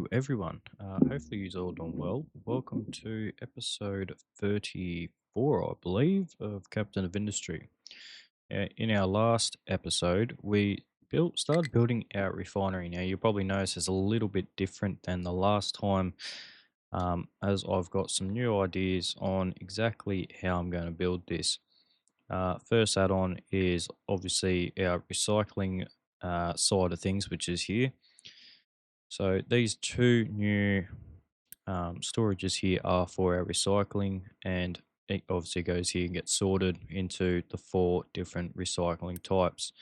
Hello, everyone. Hopefully, you're all doing well. Welcome to episode 34, I believe, of Captain of Industry. In our last episode, we started building our refinery. Now, you'll probably notice it's a little bit different than the last time, as I've got some new ideas on exactly how I'm going to build this. First add-on is obviously our recycling side of things, which is here. So these two new storages here are for our recycling, and it obviously goes here and gets sorted into the four different recycling types,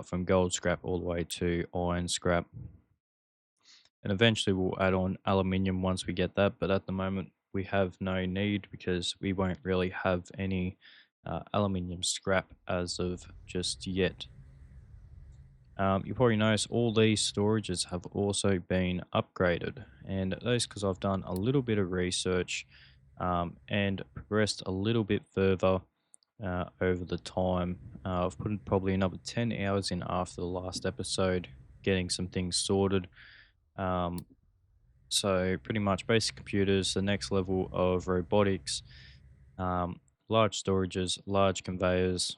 from gold scrap all the way to iron scrap. And eventually we'll add on aluminium once we get that, but at the moment we have no need because we won't really have any aluminium scrap as of just yet. You probably notice all these storages have also been upgraded, and that's because I've done a little bit of research and progressed a little bit further over the time. I've put in probably another 10 hours in after the last episode, getting some things sorted. Um, so, pretty much basic computers, the next level of robotics, um, large storages, large conveyors,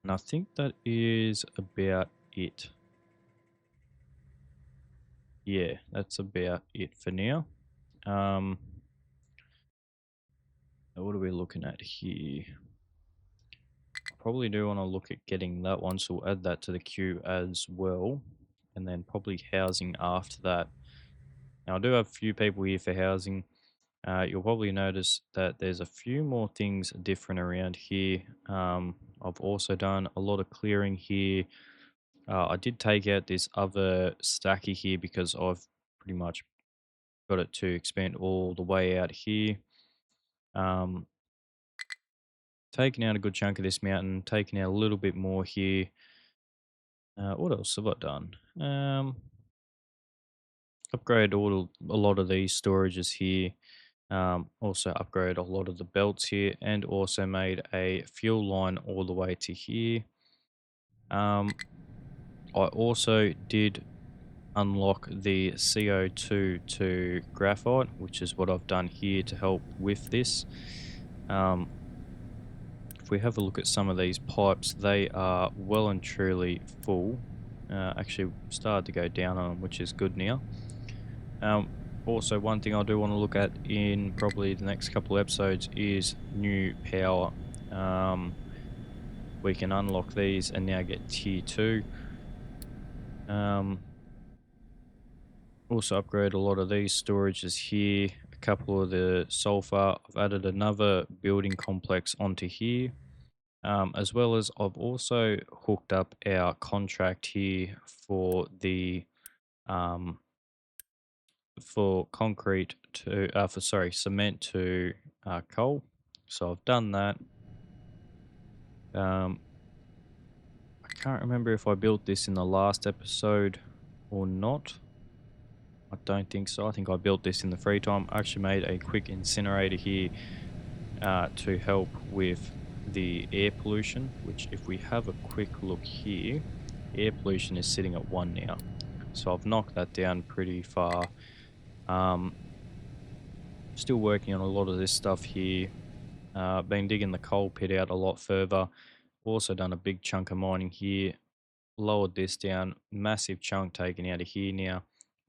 and I think that is about it. Yeah, that's about it for now. Um, what are we looking at here? Probably do want to look at getting that one, so we'll add that to the queue as well, and then probably housing after that. Now, I do have a few people here for housing. You'll probably notice that there's a few more things different around here. I've also done a lot of clearing here. I did take out this other stacky here because I've pretty much got it to expand all the way out here. Um, Taking out a good chunk of this mountain, taking out a little bit more here. What else have I done? Upgrade a lot of these storages here. Also upgrade a lot of the belts here, and also made a fuel line all the way to here. Um, I also did unlock the CO2 to graphite, which is what I've done here to help with this. Um, if we have a look at some of these pipes, they are well and truly full. Actually started to go down on them, which is good now. Also, one thing I do want to look at in probably the next couple of episodes is new power. We can unlock these and now get tier 2. Also upgrade a lot of these storages here. A couple of the sulfur. I've added another building complex onto here. As well as I've also hooked up our contract here for the for concrete to for sorry cement to coal. So I've done that. Um, I can't remember if I built this in the last episode or not. I don't think so. I think I built this in the free time. I actually made a quick incinerator here to help with the air pollution, which if we have a quick look here, air pollution is sitting at 1 now. So I've knocked that down pretty far. Still working on a lot of this stuff here. Been digging the coal pit out a lot further. Also done a big chunk of mining here. Lowered this down, massive chunk taken out of here now.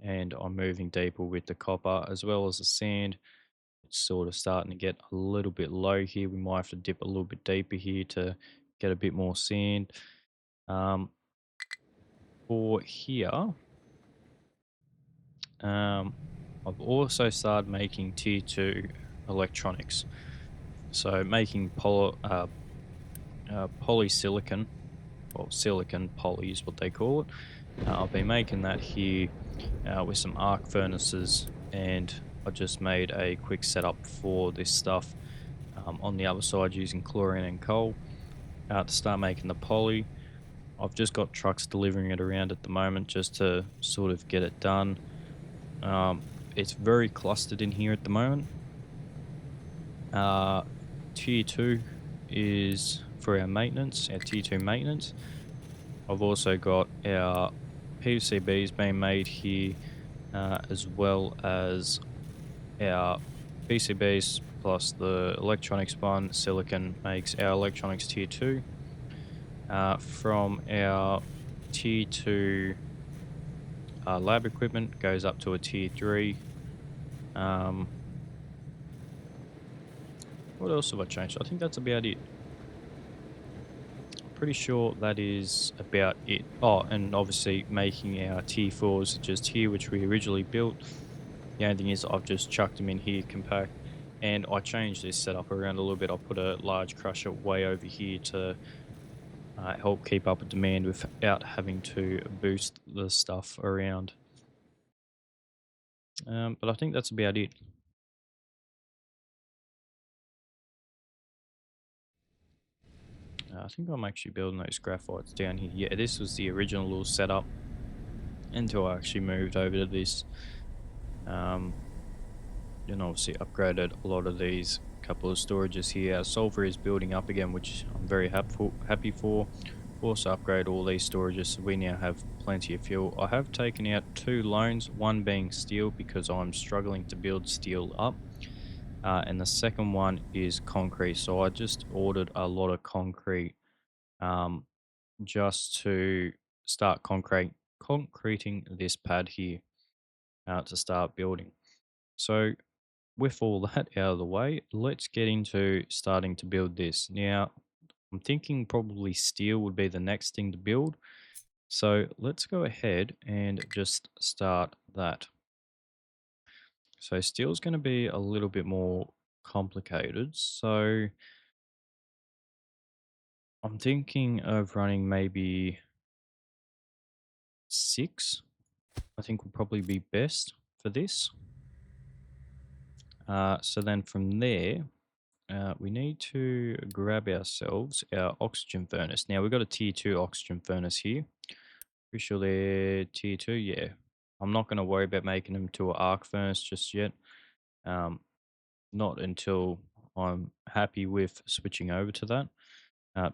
And I'm moving deeper with the copper as well as the sand. It's sort of starting to get a little bit low here. We might have to dip a little bit deeper here to get a bit more sand. For here, I've also started making tier 2 electronics. So making polysilicon, or silicon poly is what they call it. I've been making that here with some arc furnaces, and I just made a quick setup for this stuff on the other side using chlorine and coal to start making the poly. I've just got trucks delivering it around at the moment just to sort of get it done. It's very clustered in here at the moment. Tier 2 is for our maintenance, our tier 2 maintenance. I've also got our PCBs being made here as well as our PCBs plus the electronics one, silicon makes our electronics tier 2. From our tier 2 lab equipment goes up to a tier 3. Um, what else have I changed? I think that's about it. Pretty sure that is about it. Oh, and obviously making our tier 4s just here, which we originally built. The only thing is I've just chucked them in here compact, and I changed this setup around a little bit. I put a large crusher way over here to help keep up with demand without having to boost the stuff around. But I think that's about it. I think I'm actually building those graphites down here. Yeah, this was the original little setup until I actually moved over to this. Um, and obviously upgraded a lot of these couple of storages here. Our sulfur is building up again, which I'm very happy for. Also upgrade all these storages so we now have plenty of fuel. I have taken out 2 loans, one being steel because I'm struggling to build steel up. And the second one is concrete. So I just ordered a lot of concrete um, just to start concreting this pad here to start building. So with all that out of the way, let's get into starting to build this. Now, I'm thinking probably steel would be the next thing to build. So let's go ahead and just start that. So steel's going to be a little bit more complicated. So I'm thinking of running maybe 6. I think would probably be best for this. So then from there, we need to grab ourselves our oxygen furnace. Now we've got a tier 2 oxygen furnace here. Pretty sure they're tier 2, yeah. I'm not going to worry about making them to an arc furnace just yet. Not until I'm happy with switching over to that.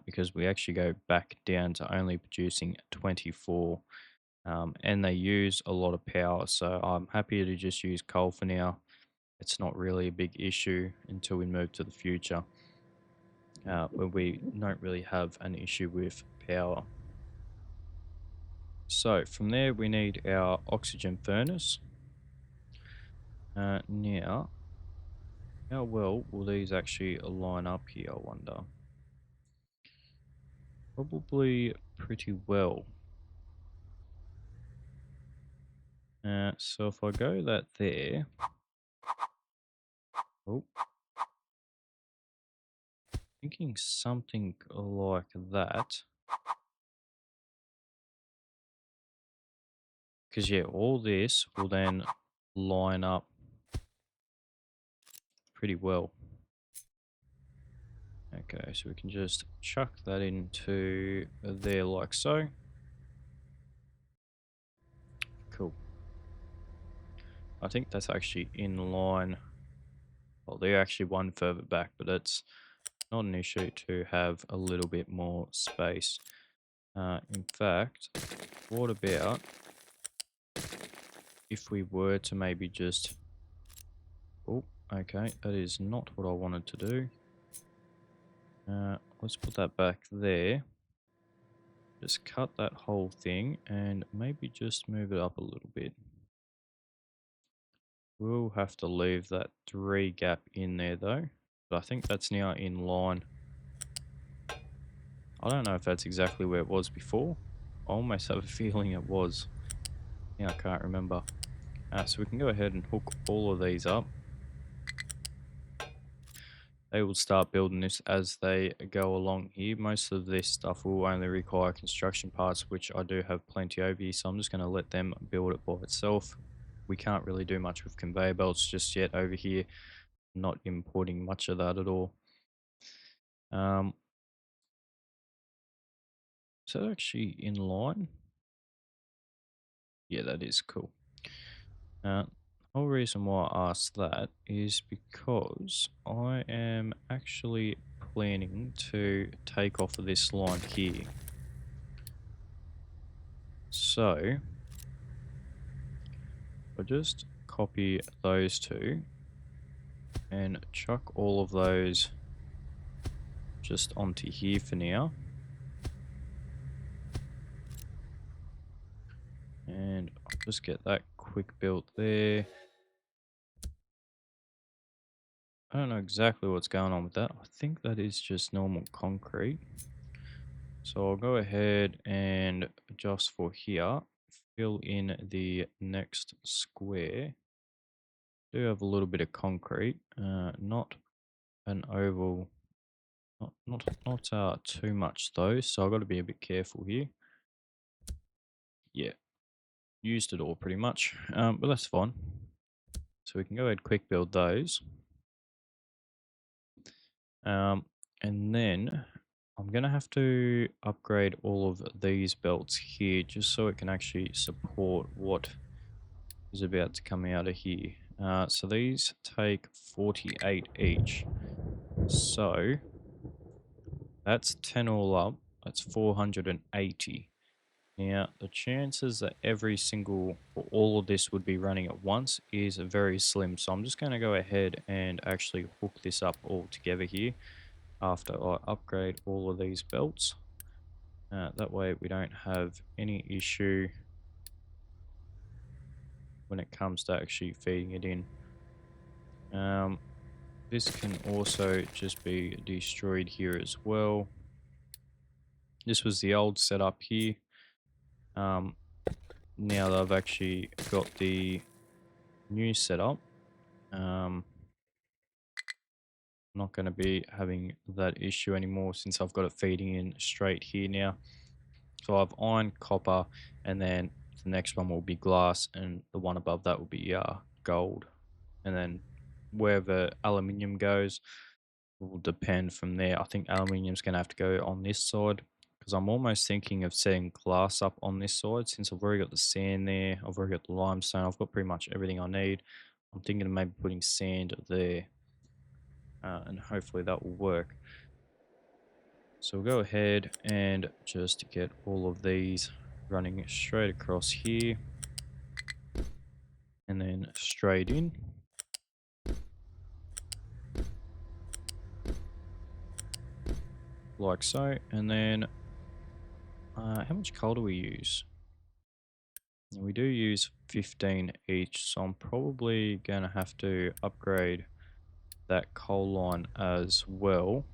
Because we actually go back down to only producing 24. And they use a lot of power, so I'm happy to just use coal for now. It's not really a big issue until we move to the future, where we don't really have an issue with power. So from there, we need our oxygen furnace. Now, how well will these actually line up here, I wonder? Probably pretty well. So if I go that there, oh, thinking something like that. Because yeah, all this will then line up pretty well. Okay, so we can just chuck that into there like so. Cool. I think that's actually in line. Well, they're actually one further back, but it's not an issue to have a little bit more space. In fact, what about if we were to maybe just... Oh, okay, that is not what I wanted to do. Let's put that back there. Just cut that whole thing and maybe just move it up a little bit. We'll have to leave that 3 gap in there though, but I think that's now in line. I don't know if that's exactly where it was before. I almost have a feeling it was. Yeah, I can't remember. So we can go ahead and hook all of these up. They will start building this as they go along here. Most of this stuff will only require construction parts, which I do have plenty over here, so I'm just going to let them build it by itself. We can't really do much with conveyor belts just yet over here. Not importing much of that at all. Is that actually in line? Yeah, that is cool. The whole reason why I asked that is because I am actually planning to take off of this line here. So, I just copy those two and chuck all of those just onto here for now. And I'll just get that quick built there. I don't know exactly what's going on with that. I think that is just normal concrete. So I'll go ahead and adjust for here, fill in the next square. Do have a little bit of concrete, not an oval, not too much though. So I've got to be a bit careful here. Yeah, used it all pretty much, but that's fine. So we can go ahead quick build those. And then I'm going to have to upgrade all of these belts here just so it can actually support what is about to come out of here. So these take 48 each. So that's 10 all up. That's 480. Now, the chances that every single or all of this would be running at once is very slim. So I'm just going to go ahead and actually hook this up all together here after I upgrade all of these belts. That way we don't have any issue when it comes to actually feeding it in. This can also just be destroyed here as well. This was the old setup here. Now that I've actually got the new setup, I'm not going to be having that issue anymore since I've got it feeding in straight here now. So I have iron, copper, and then the next one will be glass, and the one above that will be gold. And then wherever aluminium goes will depend from there. I think aluminium's going to have to go on this side because I'm almost thinking of setting glass up on this side since I've already got the sand there. I've already got the limestone. I've got pretty much everything I need. I'm thinking of maybe putting sand there, and hopefully that will work. So we'll go ahead and just get all of these running straight across here and then straight in. Like so. And then how much coal do we use? We do use 15 each, so I'm probably going to have to upgrade that coal line as well.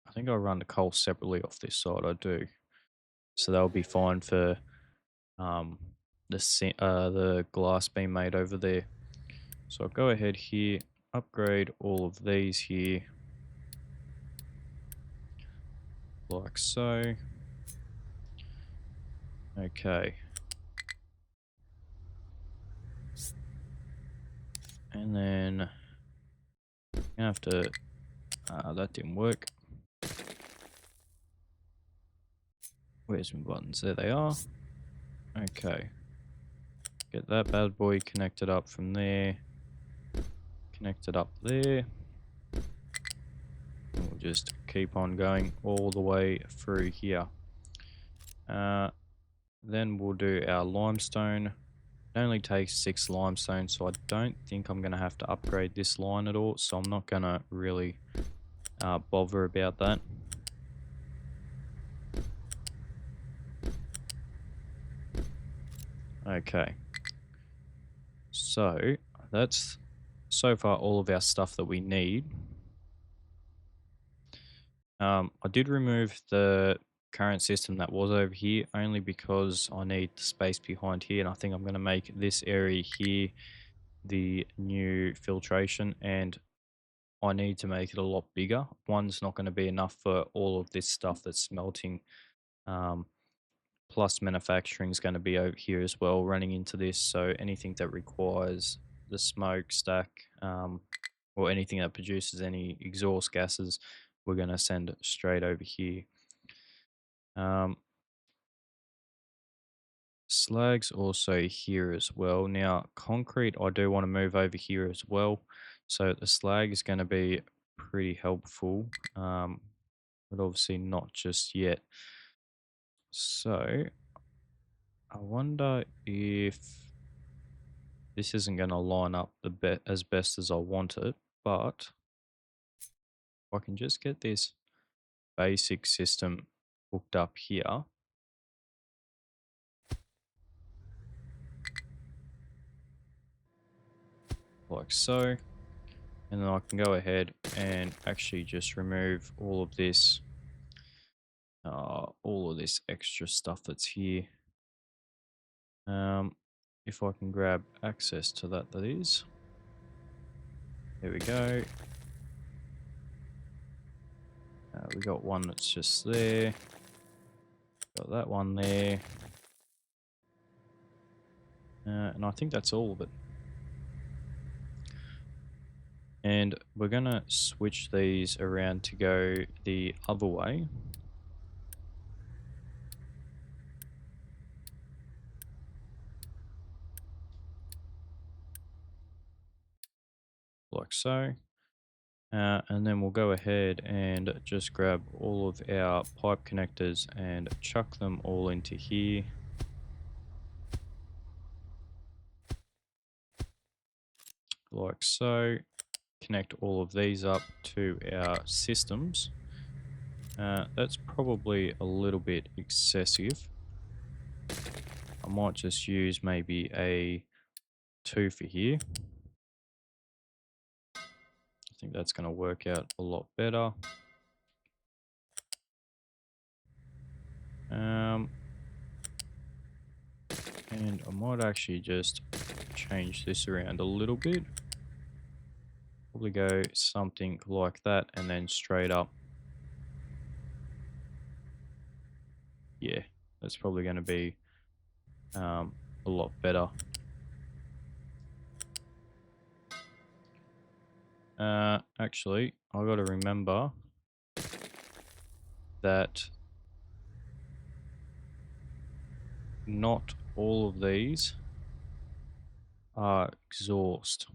I think I run the coal separately off this side, I do. So that'll be fine for the glass being made over there. So I'll go ahead here, upgrade all of these here, like so. Okay. And then I have to, that didn't work. Where's my buttons? There they are. Okay. Get that bad boy connected up from there. Connected up there. And we'll just keep on going all the way through here. Then we'll do our limestone. It only takes 6 limestone, so I don't think I'm going to have to upgrade this line at all. So I'm not going to really bother about that. Okay. So that's so far all of our stuff that we need. I did remove the current system that was over here only because I need the space behind here, and I think I'm going to make this area here the new filtration, and I need to make it a lot bigger. One's not going to be enough for all of this stuff that's smelting. Plus manufacturing is going to be over here as well running into this, so anything that requires the smokestack or anything that produces any exhaust gases, we're going to send straight over here. Slag's also here as well. Now, concrete, I do want to move over here as well. So the slag is going to be pretty helpful. but obviously not just yet. So I wonder if this isn't going to line up as best as I want it, but if I can just get this basic system hooked up here, like so, and then I can go ahead and actually just remove all of this extra stuff that's here. If I can grab access to that, that is. There we go. We got one that's just there. Got that one there. And I think that's all of it. And we're going to switch these around to go the other way. Like so. And then we'll go ahead and just grab all of our pipe connectors and chuck them all into here. Like so. Connect all of these up to our systems. That's probably a little bit excessive. I might just use maybe a 2 for here. I think that's going to work out a lot better. And I might actually just change this around a little bit. Probably go something like that and then straight up. Yeah, that's probably going to be a lot better. Actually, I got to remember that not all of these are exhaust.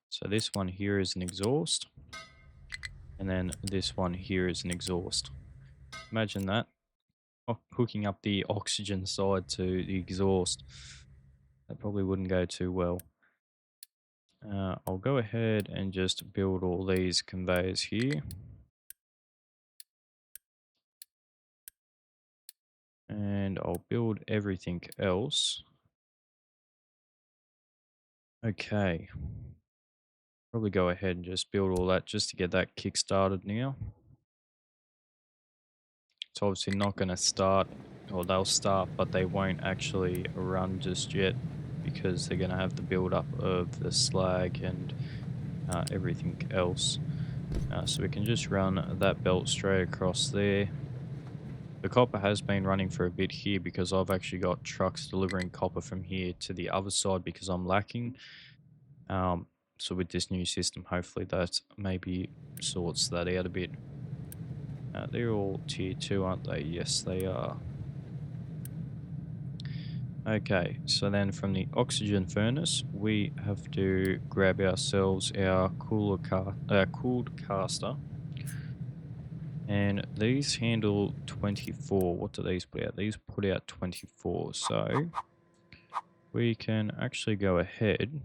So this one here is an exhaust, and then this one here is an exhaust. Imagine that, hooking up the oxygen side to the exhaust. That probably wouldn't go too well. I'll go ahead and just build all these conveyors here. And I'll build everything else. Okay. Probably go ahead and just build all that just to get that kick started now. It's obviously not going to start, or they'll start, but they won't actually run just yet because they're going to have the build up of the slag and everything else. So we can just run that belt straight across there. The copper has been running for a bit here because I've actually got trucks delivering copper from here to the other side because I'm lacking. So with this new system, hopefully that maybe sorts that out a bit. They're all tier 2, aren't they? Yes, they are. Okay, so then from the oxygen furnace, we have to grab ourselves our cooled caster. And these handle 24. What do these put out? These put out 24. So we can actually go ahead.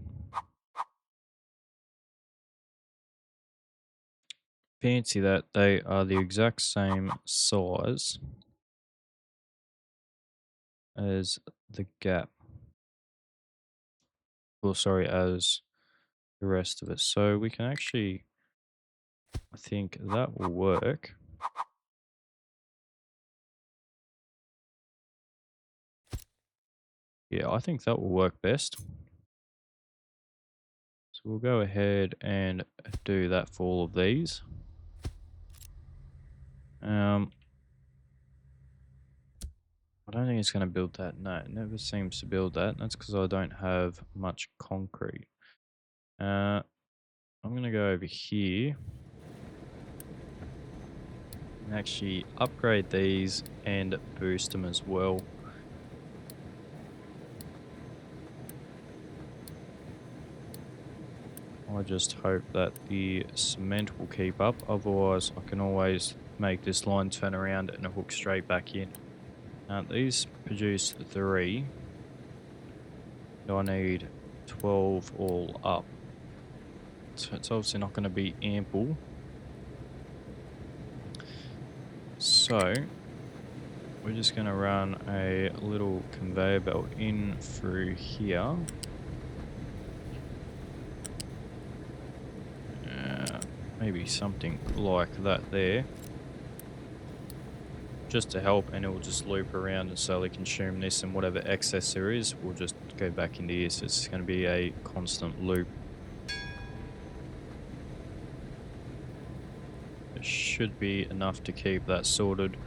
Fancy that they are the exact same size as the gap. Well, sorry, as the rest of it. So we can actually, I think that will work. Yeah, I think that will work best. So we'll go ahead and do that for all of these. I don't think it's going to build that. No, it never seems to build that. That's because I don't have much concrete. I'm going to go over here and actually upgrade these and boost them as well. I just hope that the cement will keep up. Otherwise, I can always make this line turn around and hook straight back in. These produce 3. I need 12 all up. So it's obviously not going to be ample. So we're just going to run a little conveyor belt in through here. Maybe something like that there. Just to help, and it will just loop around and slowly consume this, and whatever excess there is will just go back into here. So it's going to be a constant loop. It should be enough to keep that sorted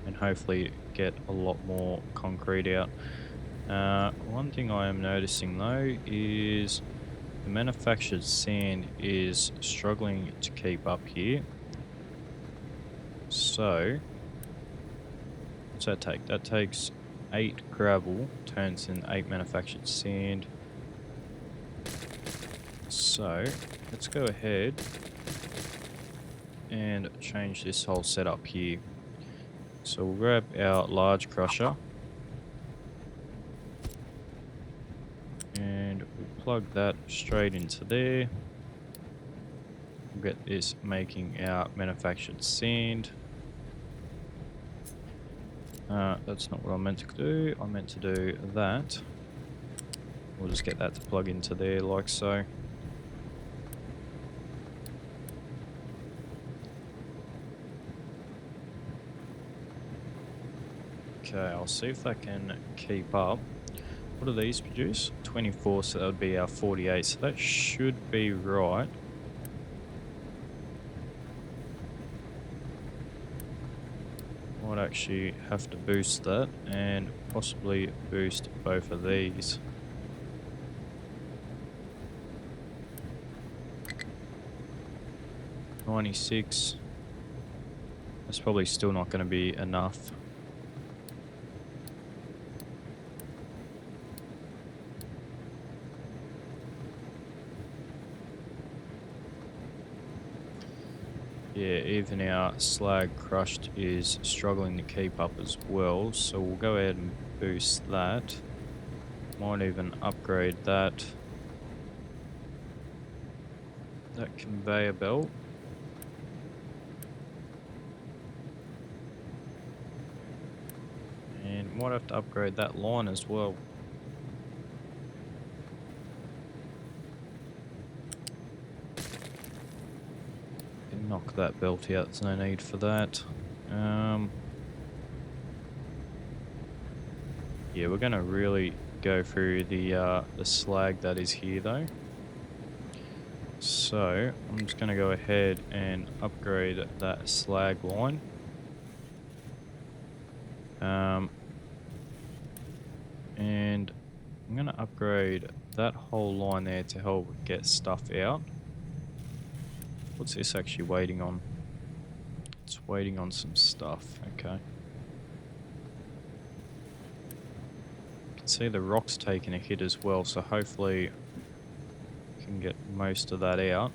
and hopefully get a lot more concrete out. One thing I am noticing though is the manufactured sand is struggling to keep up here. So what's that take? That takes 8 gravel, turns in 8 manufactured sand. So let's go ahead and change this whole setup here. So we'll grab our large crusher and we'll plug that straight into there. We'll get this making our manufactured sand. That's not what I meant to do. I meant to do that. We'll just get that to plug into there like so. Okay, I'll see if that can keep up. What do these produce? 24, so that would be our 48. So that should be right. Might actually have to boost that and possibly boost both of these. $96. That's probably still not going to be enough. Yeah, even our slag crushed is struggling to keep up as well, so we'll go ahead and boost that. Might even upgrade that conveyor belt. And might have to upgrade that line as well. Knock that belt out, there's no need for that. Yeah, we're going to really go through the slag that is here though. So I'm just going to go ahead and upgrade that slag line. And I'm going to upgrade that whole line there to help get stuff out. What's this actually waiting on? It's waiting on some stuff. Okay. You can see the rock's taking a hit as well, so hopefully we can get most of that out.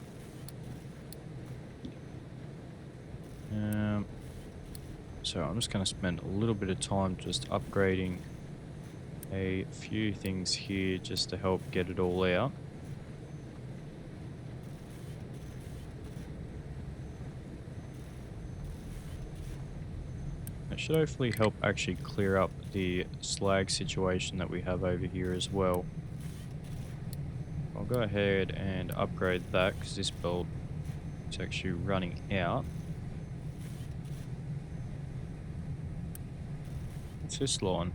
So I'm just going to spend a little bit of time just upgrading a few things here just to help get it all out. It should hopefully help actually clear up the slag situation that we have over here as well. I'll go ahead and upgrade that because this belt is actually running out. What's this line?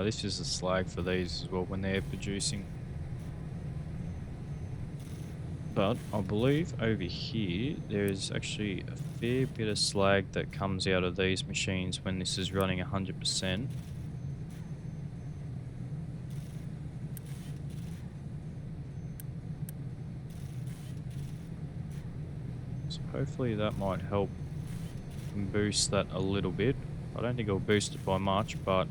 This is the slag for these as well when they're producing. But I believe over here there's actually a fair bit of slag that comes out of these machines when this is running 100%. So hopefully that might help boost that a little bit. I don't think it'll boost it by much, but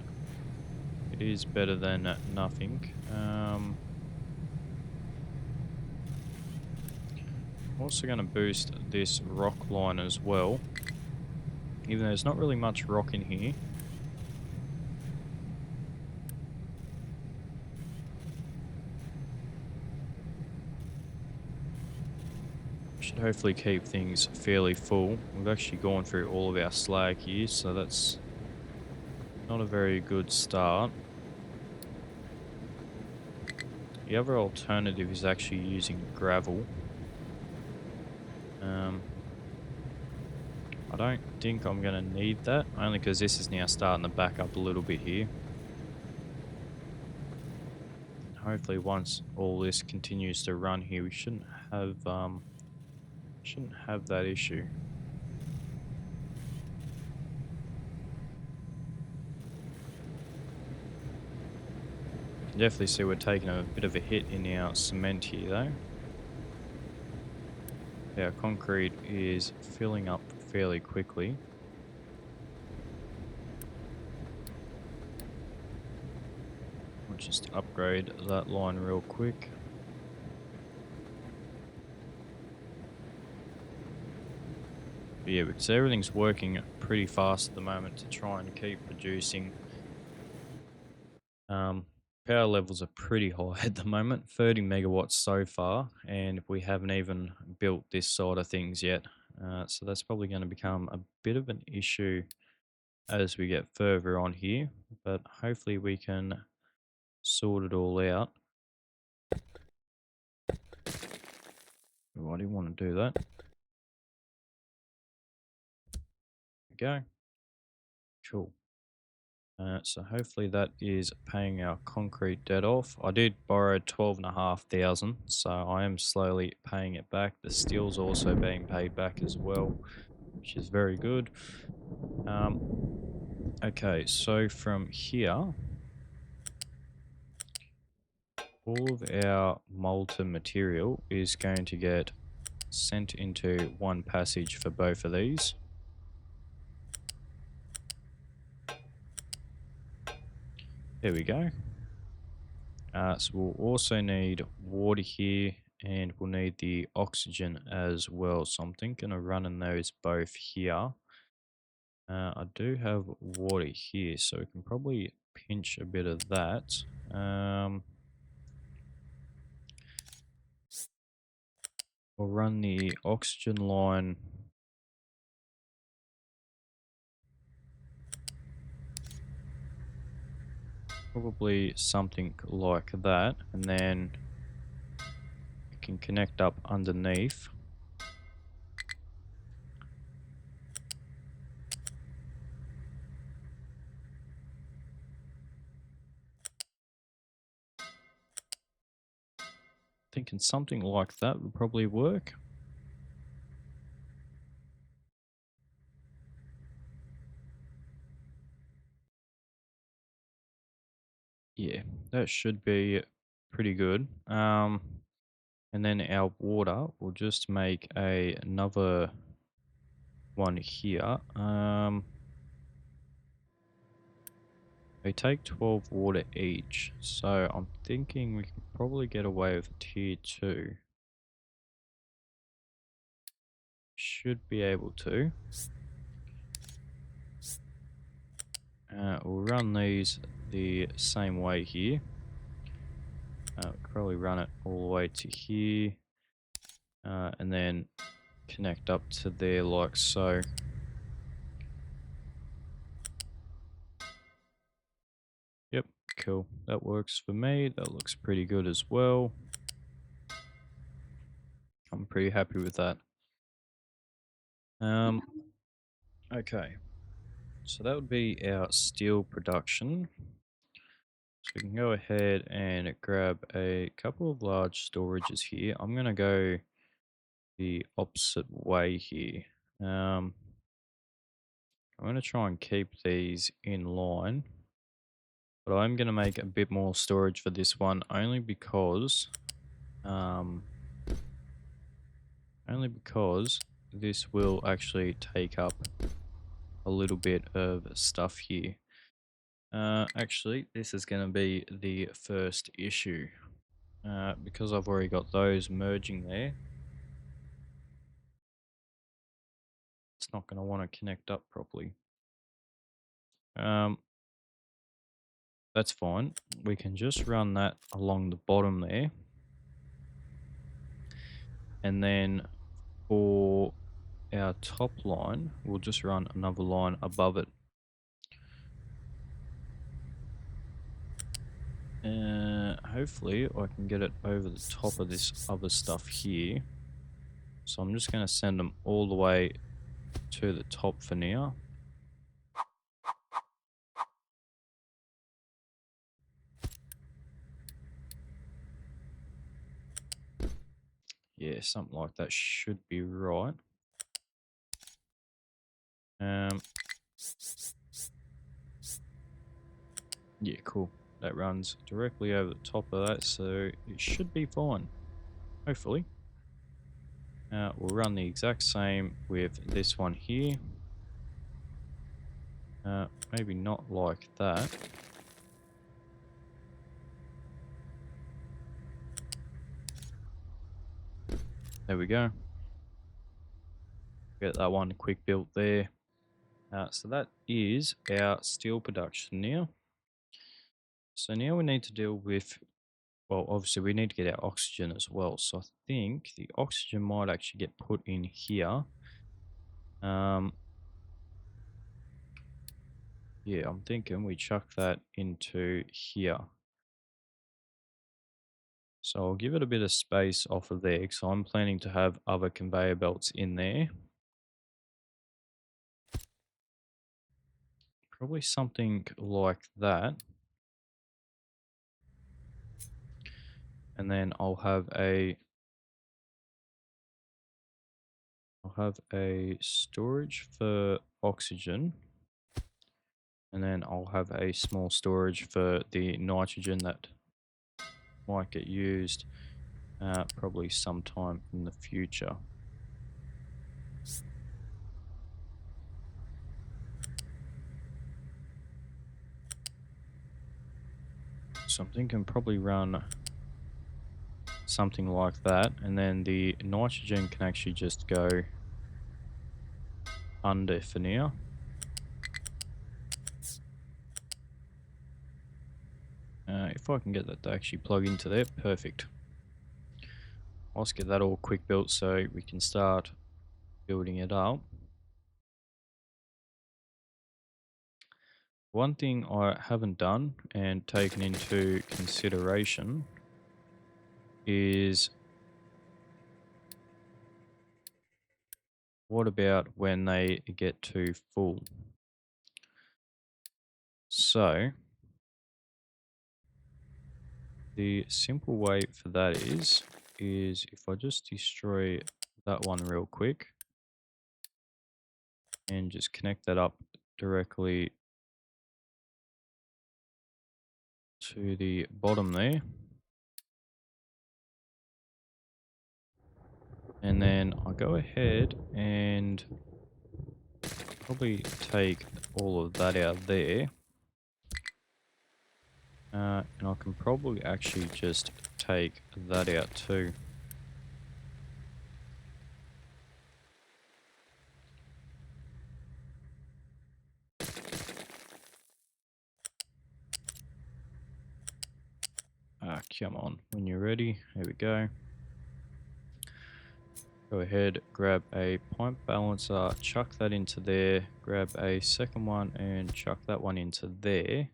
it is better than nothing. I'm also going to boost this rock line as well. even though there's not really much rock in here. Should hopefully keep things fairly full. We've actually gone through all of our slag here, so that's not a very good start. The other alternative is actually using gravel. I don't think I'm going to need that, only because this is now starting to back up a little bit here. And hopefully once all this continues to run here, we shouldn't have that issue. Can definitely see we're taking a bit of a hit in our cement here though. Our concrete is filling up fairly quickly. I'll just upgrade that line real quick. But yeah, because everything's working pretty fast at the moment to try and keep producing. Power levels are pretty high at the moment, 30 megawatts so far, and we haven't even built this side of things yet. So that's probably going to become a bit of an issue as we get further on here, but hopefully we can sort it all out. Oh, I didn't want to do that. There we go. Cool. So hopefully that is paying our concrete debt off. I did borrow 12,500, so I am slowly paying it back. The steel's also being paid back as well, which is very good. Okay, so from here, all of our molten material is going to get sent into one passage for both of these. There we go. So we'll also need water here, and we'll need the oxygen as well. So I'm thinking of running those both here. I do have water here, so we can probably pinch a bit of that. We'll run the oxygen line probably something like that, and then we can connect up underneath. Thinking something like that would probably work. Yeah, that should be pretty good. And then our water will just make another one here. They take 12 water each, so I'm thinking we can probably get away with tier 2. Should be able to. We'll run these the same way here. We can probably run it all the way to here, and then connect up to there like so. Yep, cool. That works for me. That looks pretty good as well. I'm pretty happy with that. Okay. So that would be our steel production. So we can go ahead and grab a couple of large storages here. I'm going to go the opposite way here. I'm going to try and keep these in line, but I'm going to make a bit more storage for this one only because this will actually take up a little bit of stuff here. Actually, this is going to be the first issue. Because I've already got those merging there, it's it's not going to want to connect up properly. Um, that's fine. We can just run that along the bottom there. And then for our top line, we'll just run another line above it. Hopefully I can get it over the top of this other stuff here. So I'm just going to send them all the way to the top for now. Yeah, something like that should be right. Yeah, cool. That runs directly over the top of that, so it should be fine. Hopefully. We'll run the exact same with this one here. Maybe not like that. There we go. Get that one quick built there. So that is our steel production now. So now we need to deal with, well, obviously we need to get our oxygen as well. So I think the oxygen might actually get put in here. Yeah, I'm thinking we chuck that into here. So I'll give it a bit of space off of there because I'm planning to have other conveyor belts in there. Probably something like that. And then I'll have a storage for oxygen. And then I'll have a small storage for the nitrogen that might get used probably sometime in the future. So I'm thinking probably run something like that, and then the nitrogen can actually just go under for now. If I can get that to actually plug into there, perfect. Let's get that all quick built so we can start building it up. One thing I haven't done and taken into consideration is what about when they get too full? So the simple way for that is if I just destroy that one real quick and just connect that up directly to the bottom there. And then I'll go ahead and probably take all of that out there. And I can probably actually just take that out too. Come on, when you're ready, here we go. Go ahead, grab a pipe balancer, chuck that into there, grab a second one and chuck that one into there.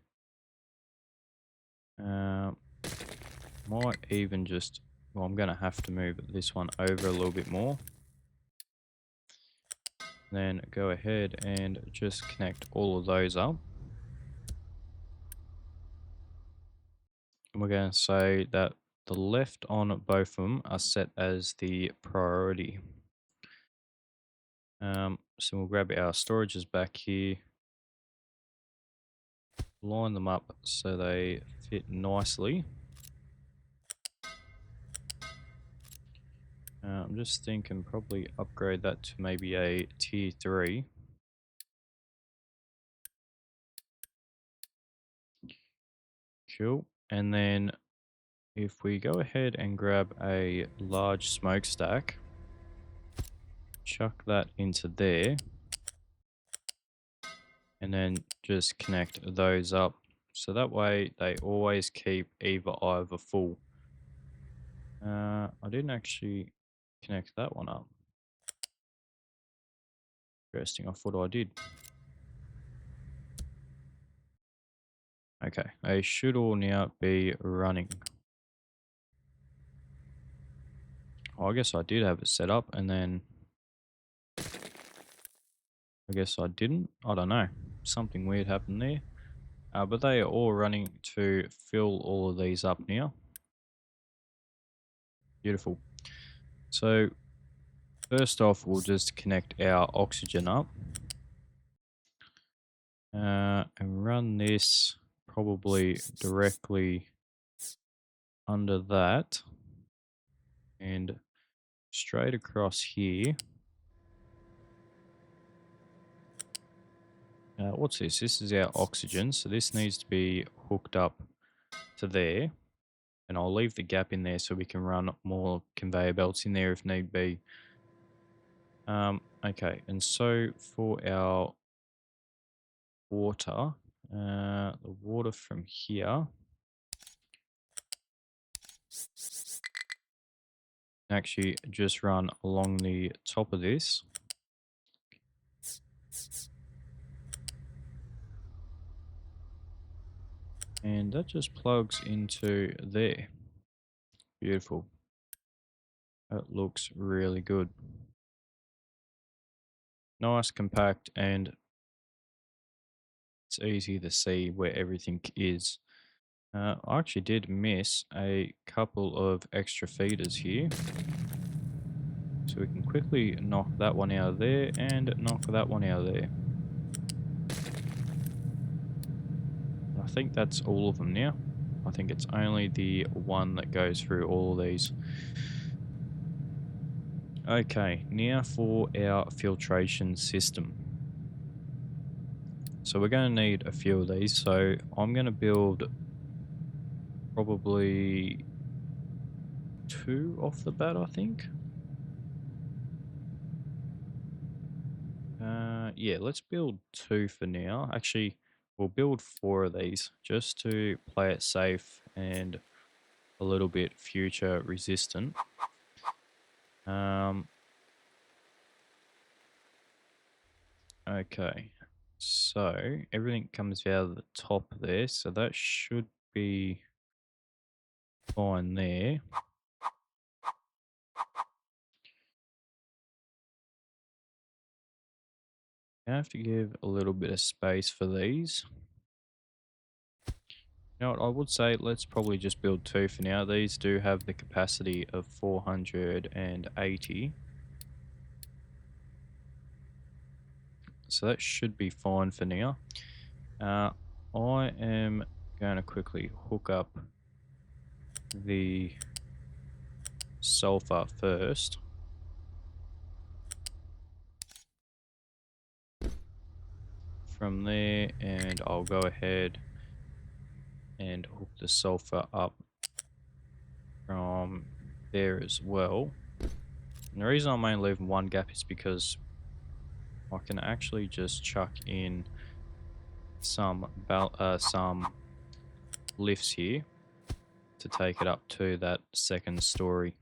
Might even just, well, I'm going to have to move this one over a little bit more. Then go ahead and just connect all of those up. And we're going to say that the left on both of them are set as the priority. So we'll grab our storages back here, line them up so they fit nicely. I'm just thinking probably upgrade that to maybe a tier 3. Cool. And then if we go ahead and grab a large smokestack, chuck that into there. and then just connect those up. So that way they always keep either full. I didn't actually connect that one up. Interesting, I thought I did. Okay, they should all now be running. Oh, I guess I did have it set up and then I guess I didn't. I don't know. Something weird happened there. But they are all running to fill all of these up now. Beautiful. So first off, we'll just connect our oxygen up. And run this probably directly under that. And straight across here. What's this? This is our oxygen. So this needs to be hooked up to there. And I'll leave the gap in there so we can run more conveyor belts in there if need be. Okay, and so for our water, the water from here actually just run along the top of this. And that just plugs into there. Beautiful. That looks really good. Nice, compact, and it's easy to see where everything is. I actually did miss a couple of extra feeders here. So we can quickly knock that one out of there and knock that one out of there. I think that's all of them now. I think it's only the one that goes through all of these. Okay, now for our filtration system. So we're going to need a few of these. So I'm going to build probably 2 off the bat, I think. Yeah, let's build 2 for now. Actually, we'll build 4 of these just to play it safe and a little bit future resistant. Okay, so everything comes out of the top there, so that should be fine there. I have to give a little bit of space for these. You know what, I would say let's probably just build 2 for now. These do have the capacity of 480. So that should be fine for now. I am going to quickly hook up the sulfur first. From there, and I'll go ahead and hook the sulfur up from there as well. And the reason I'm only leaving one gap is because I can actually just chuck in some lifts here to take it up to that second story.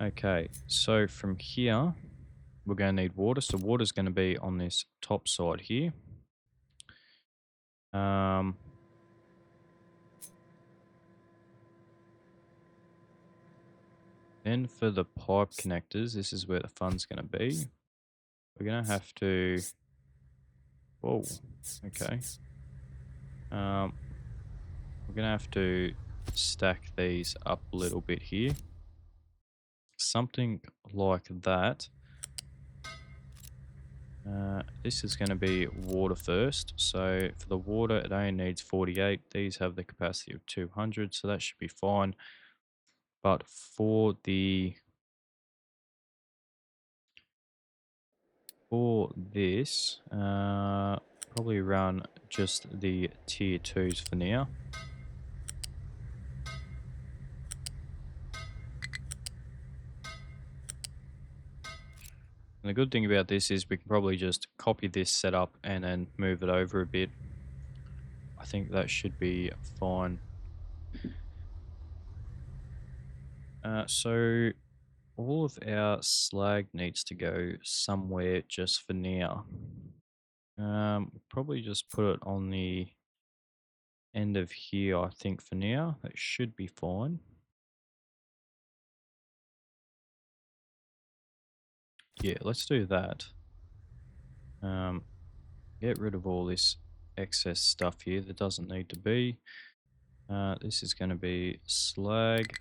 Okay, so from here we're going to need water. So water's going to be on this top side here. Then for the pipe connectors, this is where the fun's going to be. We're going to have to... Whoa, okay. We're going to have to stack these up a little bit here. Something like that. This is going to be water first. So for the water, it only needs 48. These have the capacity of 200, so that should be fine. But for this, probably run just the tier 2s for now. And the good thing about this is we can probably just copy this setup and then move it over a bit. I think that should be fine. So all of our slag needs to go somewhere just for now. Probably just put it on the end of here, I think, for now. That should be fine. Yeah, let's do that. Get rid of all this excess stuff here that doesn't need to be. This is going to be slag.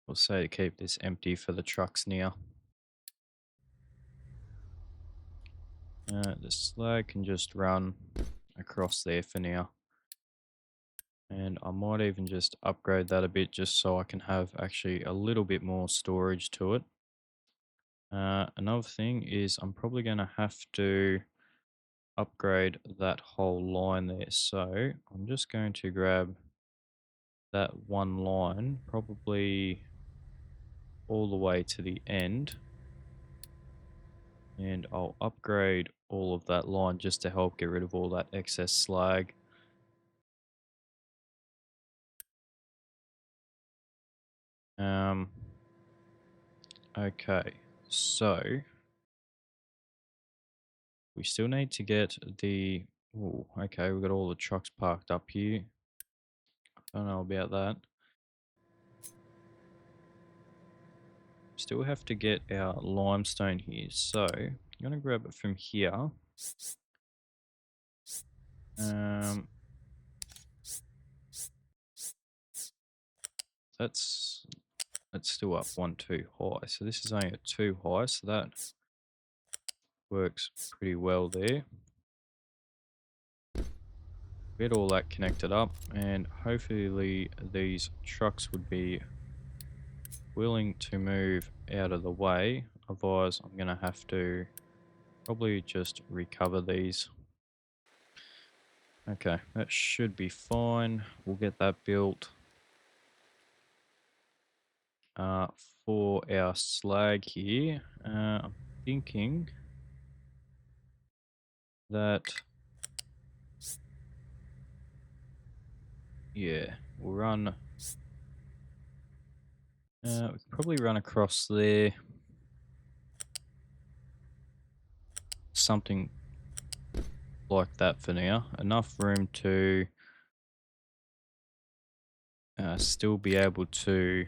We'll say to keep this empty for the trucks now. The slag can just run across there for now. And I might even just upgrade that a bit just so I can have actually a little bit more storage to it. Another thing is I'm probably going to have to upgrade that whole line there. So I'm just going to grab that one line, probably all the way to the end. And I'll upgrade all of that line just to help get rid of all that excess slag. Um, okay, so we still need to get the... Oh, okay, we've got all the trucks parked up here. Don't know about that. Still have to get our limestone here. So I'm going to grab it from here. Um, that's still up one too high. So this is only a 2 high, so that works pretty well there. Get all that connected up, and hopefully these trucks would be willing to move out of the way. Otherwise, I'm going to have to probably just recover these. Okay, that should be fine. We'll get that built. Uh, for our slag here, I'm thinking that, yeah, we'll run, we can probably run across there, something like that for now. Enough room to still be able to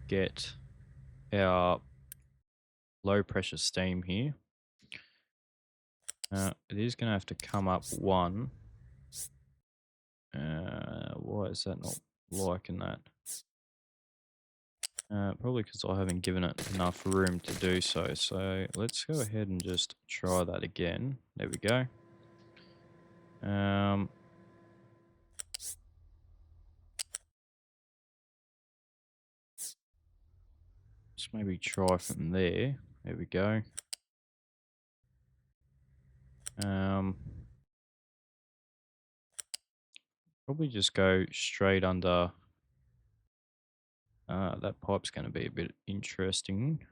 get our low pressure steam here. It is going to have to come up one. Why is that not liking that? Probably because I haven't given it enough room to do so. So let's go ahead and just try that again. There we go. Just maybe try from there. There we go. Probably just go straight under. That pipe's going to be a bit interesting.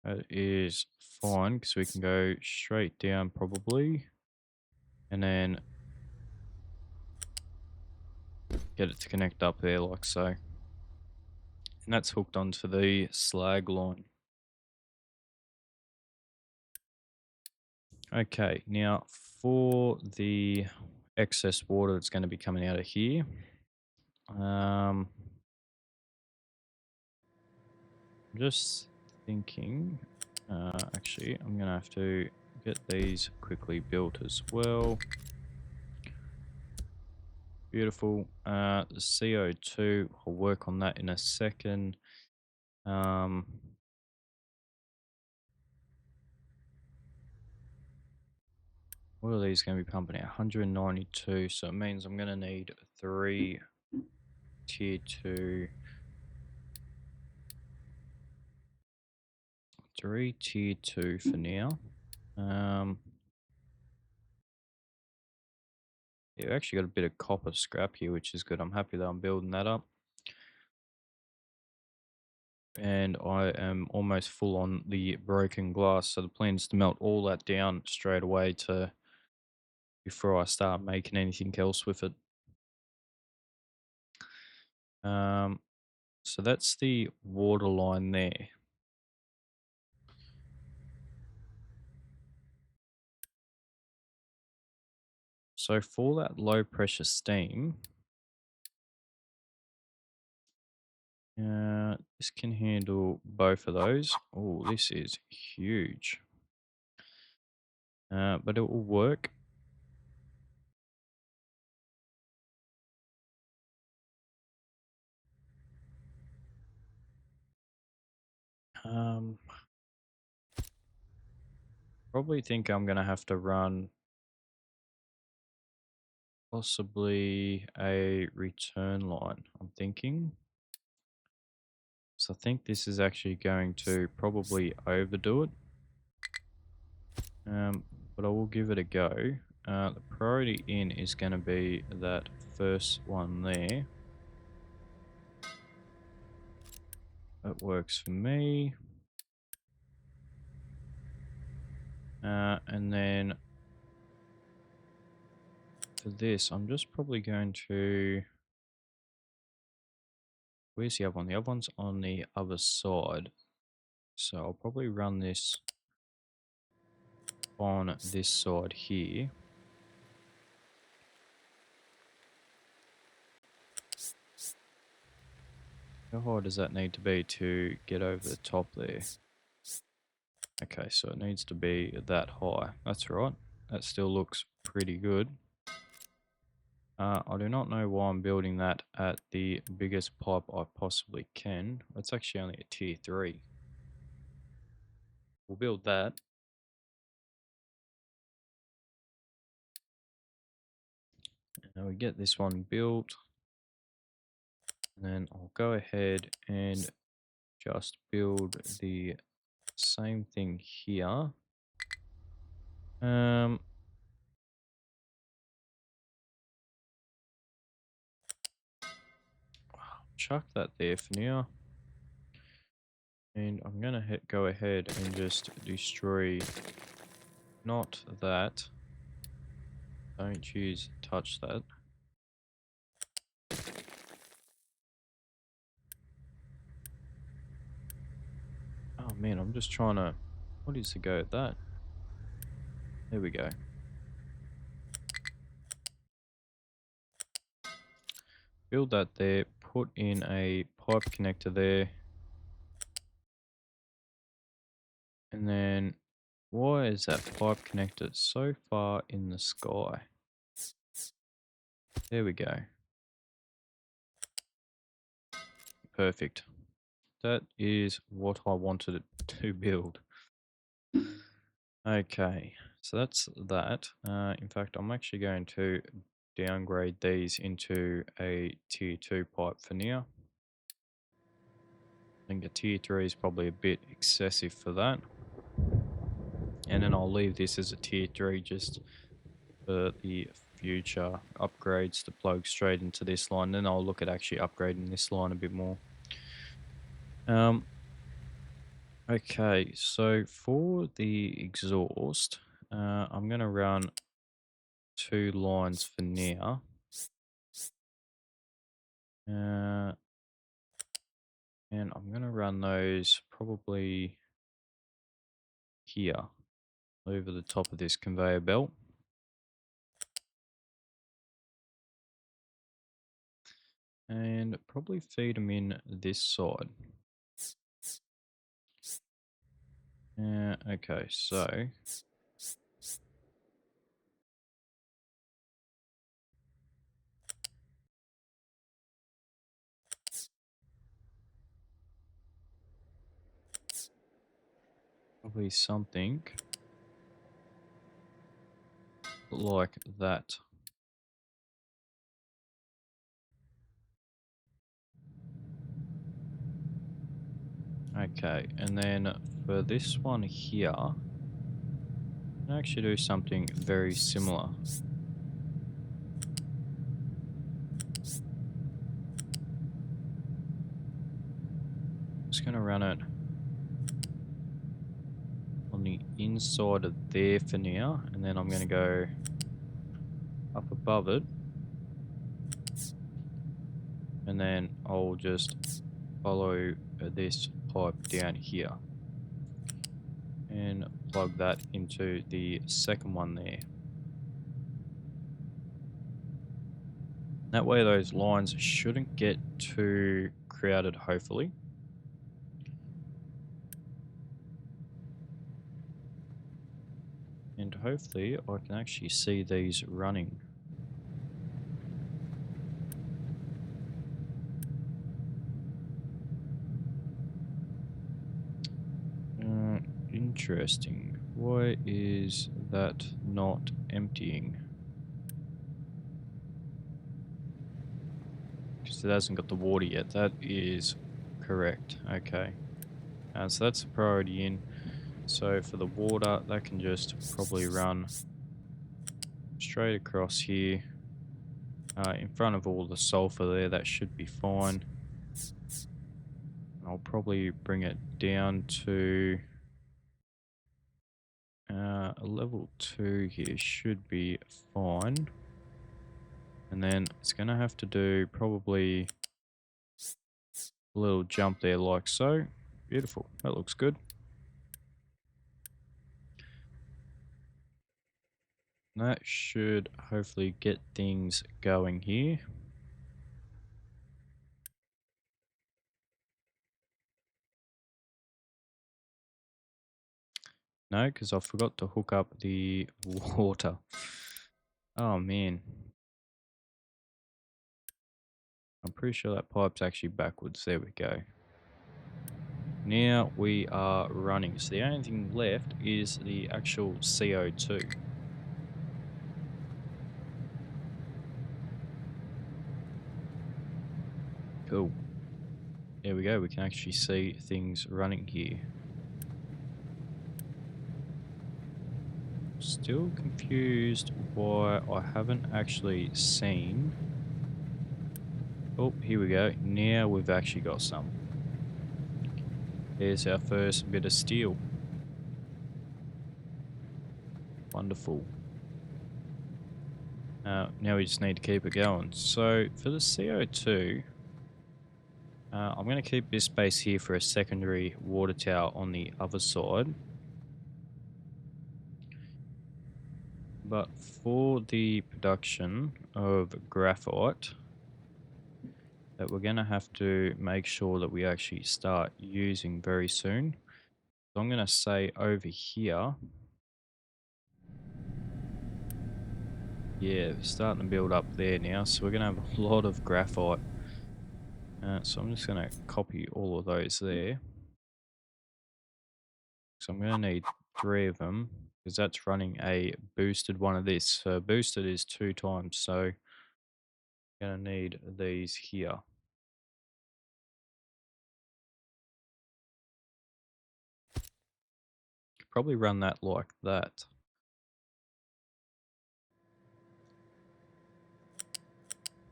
That is fine because we can go straight down probably. And then get it to connect up there like so. And that's hooked onto the slag line. Okay, now for the excess water that's going to be coming out of here. I'm just thinking, actually, I'm going to have to get these quickly built as well. Beautiful. The CO2, I'll work on that in a second. What are these going to be pumping out? 192, so it means I'm going to need 3 tier 2. 3 tier 2 for now. Yeah, actually got a bit of copper scrap here, which is good. I'm happy that I'm building that up. and I am almost full on the broken glass. So the plan is to melt all that down straight away to before I start making anything else with it. Um, so that's the water line there. So for that low pressure steam, this can handle both of those. Oh, this is huge. But it will work. Um, Probably think I'm gonna have to run possibly a return line. I'm thinking. So I think this is actually going to probably overdo it. But I will give it a go. The priority in is going to be that first one there. That works for me. And then for this, I'm just probably going to... Where's the other one? The other one's on the other side. So I'll probably run this on this side here. How high does that need to be to get over the top there? Okay, so it needs to be that high. That's right. That still looks pretty good. I do not know why I'm building that at the biggest pipe I possibly can. It's actually only a tier 3. We'll build that. And we get this one built. And then I'll go ahead and just build the same thing here. Chuck that there for now. And I'm going to go ahead and just destroy not that. Don't touch that. Oh man, I'm just trying to... What is the go at that? There we go. Build that there, put in a pipe connector there. And then, why is that pipe connector so far in the sky? There we go. Perfect. That is what I wanted it to build. Okay, so that's that. In fact, I'm actually going to downgrade these into a tier 2 pipe for now. I think a tier 3 is probably a bit excessive for that. And then I'll leave this as a tier 3 just for the future upgrades to plug straight into this line. Then I'll look at actually upgrading this line a bit more. Okay, so for the exhaust, I'm going to run 2 lines for now. And I'm going to run those probably here over the top of this conveyor belt. And probably feed them in this side. Okay, so probably something like that. Okay, and then for this one here, I'll actually do something very similar. Just going to run it on the inside of there for now, and then I'm going to go up above it, and then I'll just follow this pipe down here and plug that into the second one there. That way those lines shouldn't get too crowded, hopefully. And hopefully I can actually see these running. Interesting. Why is that not emptying? Because it hasn't got the water yet. That is correct. Okay. So that's a priority in. So for the water, that can just probably run straight across here. In front of all the sulfur there, that should be fine. I'll probably bring it down to level 2 here should be fine. And then it's going to have to do probably a little jump there like so. Beautiful. That looks good. That should hopefully get things going here. No, because I forgot to hook up the water. Oh man. I'm pretty sure that pipe's actually backwards. There we go. Now we are running. So the only thing left is the actual CO2. Cool. There we go. We can actually see things running here. Still confused why I haven't actually seen. Oh, here we go. Now we've actually got some. There's our first bit of steel. Wonderful. Now we just need to keep it going. So for the CO2, I'm going to keep this space here for a secondary water tower on the other side. But for the production of graphite, that we're going to have to make sure that we actually start using very soon. So I'm going to say over here, yeah, starting to build up there now. So we're going to have a lot of graphite. So I'm just going to copy all of those there. So I'm going to need 3 of them because that's running a boosted one of this. So boosted is 2 times. So I'm going to need these here. Probably run that like that.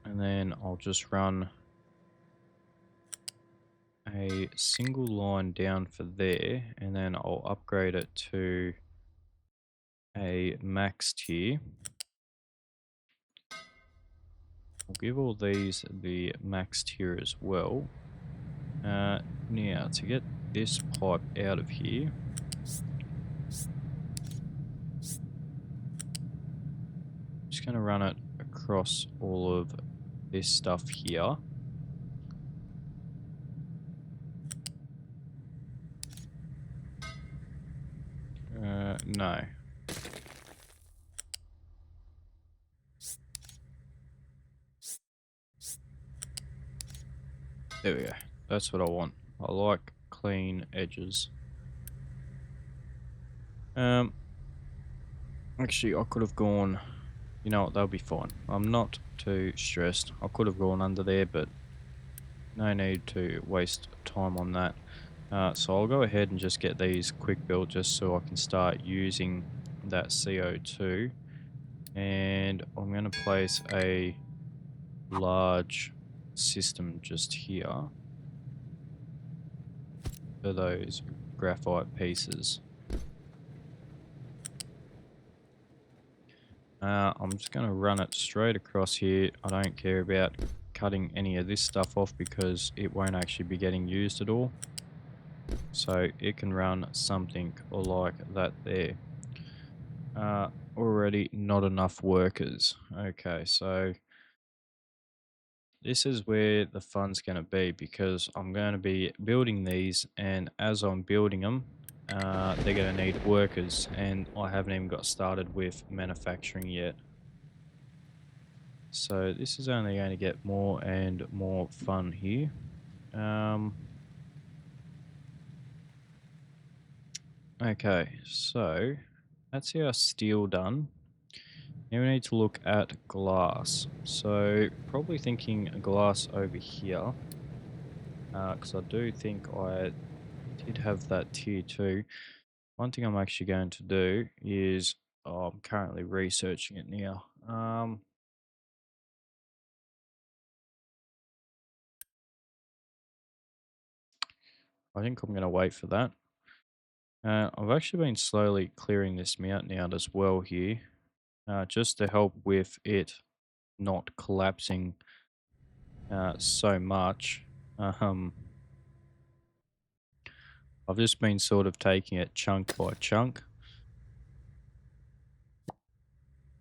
And then I'll just run a single line down for there, and then I'll upgrade it to a max tier. I'll give all these the max tier as well. Now, to get this pipe out of here, I'm just going to run it across all of this stuff here. No. There we go. That's what I want. I like clean edges. Actually, I could have gone... You know what, that'll be fine. I'm not too stressed. I could have gone under there, but no need to waste time on that. So I'll go ahead and just get these quick built just so I can start using that CO2. And I'm going to place a large system just here. for those graphite pieces. I'm just going to run it straight across here. I don't care about cutting any of this stuff off because it won't actually be getting used at all. So it can run something like that there. Already not enough workers. Okay, so this is where the fun's going to be because I'm going to be building these, and as I'm building them, they're going to need workers, and I haven't even got started with manufacturing yet. So this is only going to get more and more fun here. Okay, so that's our steel done. Now we need to look at glass. So probably thinking glass over here, because I do think I did have that tier 2. One thing I'm actually going to do is, I'm currently researching it now. I think I'm going to wait for that. I've actually been slowly clearing this mountain out as well here, just to help with it not collapsing so much. Um, I've just been sort of taking it chunk by chunk,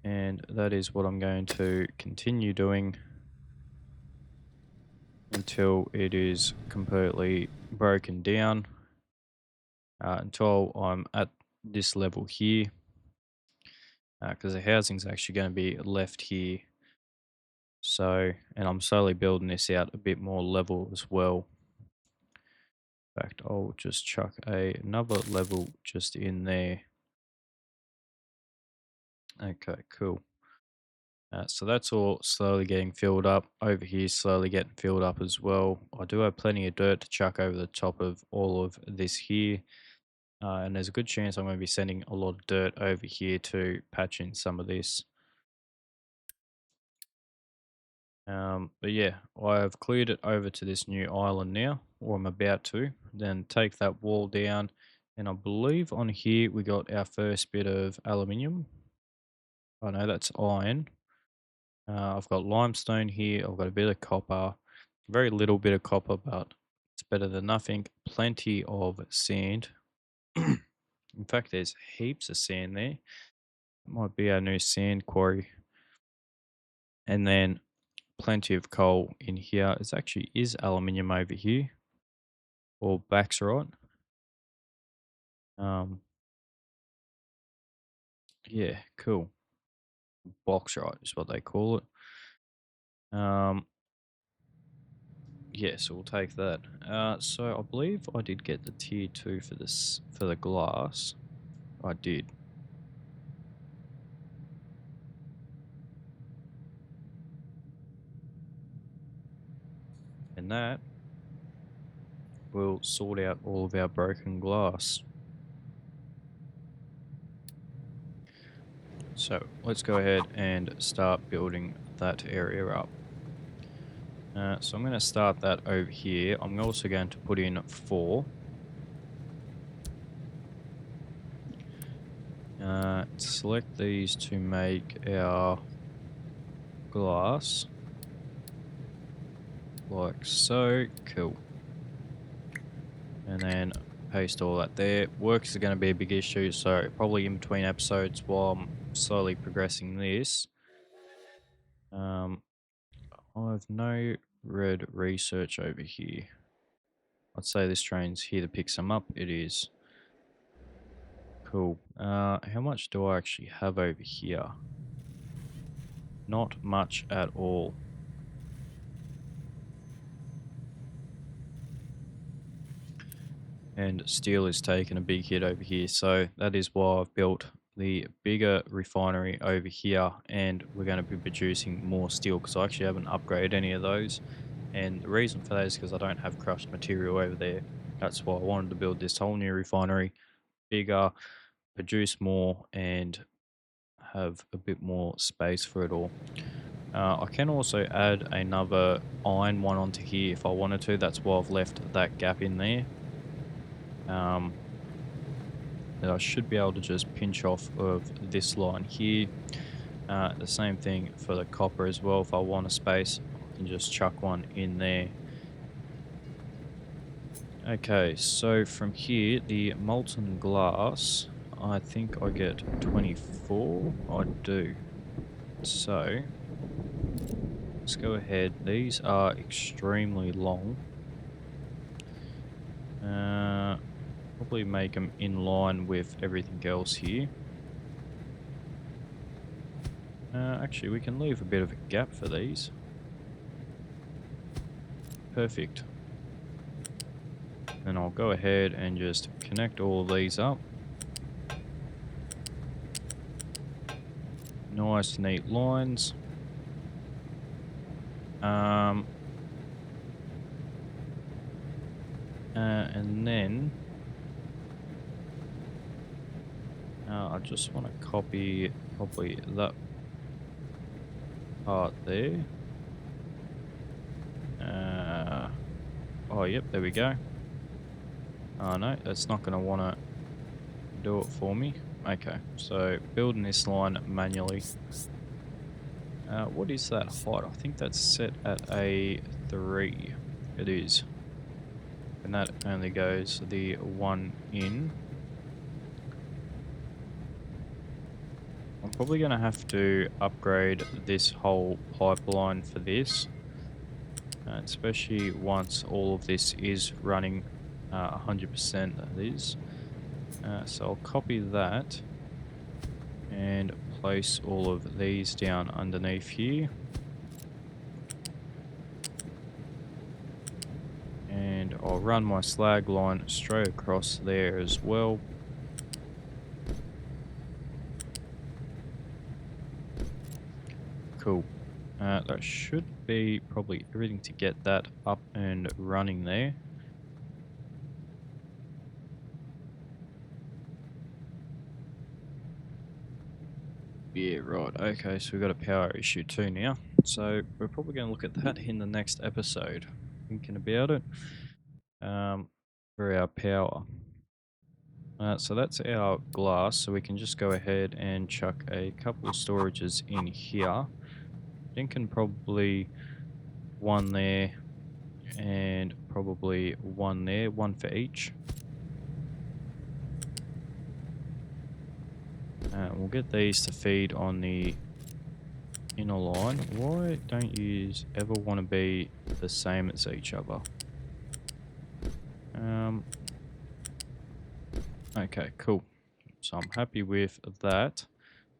and that is what I'm going to continue doing until it is completely broken down, until I'm at this level here, because the housing is actually going to be left here. So, and I'm slowly building this out a bit more level as well. In fact, I'll just chuck another level just in there. Okay, cool. So that's all slowly getting filled up. Over here, slowly getting filled up as well. I do have plenty of dirt to chuck over the top of all of this here. And there's a good chance I'm going to be sending a lot of dirt over here to patch in some of this. But yeah, I've cleared it over to this new island now, or I'm about to. Then take that wall down, and I believe on here we got our first bit of aluminium. Oh no, that's iron. I've got limestone here. I've got a bit of copper, very little bit of copper, but it's better than nothing. Plenty of sand. In fact, there's heaps of sand there. It might be our new sand quarry. And then plenty of coal in here. It actually is aluminium over here, or bauxite. Um, yeah, cool. Bauxite is what they call it. Yeah, so we'll take that. So I believe I did get the tier 2 for this, for the glass. I did. And that will sort out all of our broken glass. So let's go ahead and start building that area up. So I'm going to start that over here. I'm also going to put in 4. Select these to make our glass. Like so. Cool. And then paste all that there. Works is going to be a big issue, so probably in between episodes while I'm slowly progressing this. I have no red research over here. I'd say this train's here to pick some up. It is. Cool. How much do I actually have over here? Not much at all. And steel is taking a big hit over here, so that is why I've built the bigger refinery over here, and we're going to be producing more steel because I actually haven't upgraded any of those. And the reason for that is because I don't have crushed material over there. That's why I wanted to build this whole new refinery, bigger, produce more, and have a bit more space for it all. I can also add another iron one onto here if I wanted to. That's why I've left that gap in there. um, that I should be able to just pinch off of this line here. The same thing for the copper as well. If I want a space, I can just chuck one in there. Okay, so from here, the molten glass, I think I get 24. I do. So let's go ahead. These are extremely long. Uh, Probably make them in line with everything else here. Actually, we can leave a bit of a gap for these. Perfect. And I'll go ahead and just connect all of these up. Nice, neat lines. Um, and then I just want to copy probably that part there. Oh, yep, there we go. Oh, no, that's not going to want to do it for me. Okay, so building this line manually. What is that height? I think that's set at a 3. It is. And that only goes the one in. I'm probably going to have to upgrade this whole pipeline for this, especially once all of this is running 100%, that is. So I'll copy that and place all of these down underneath here. And I'll run my slag line straight across there as well. Cool. That should be probably everything to get that up and running there. Yeah, right. Okay, so we've got a power issue too now. So we're probably going to look at that in the next episode. Thinking about it. For our power. So that's our glass. So we can just go ahead and chuck a couple of storages in here. Thinking probably one there and probably one there, one for each. We'll get these to feed on the inner line. Why don't you ever want to be the same as each other? Okay, cool. So I'm happy with that.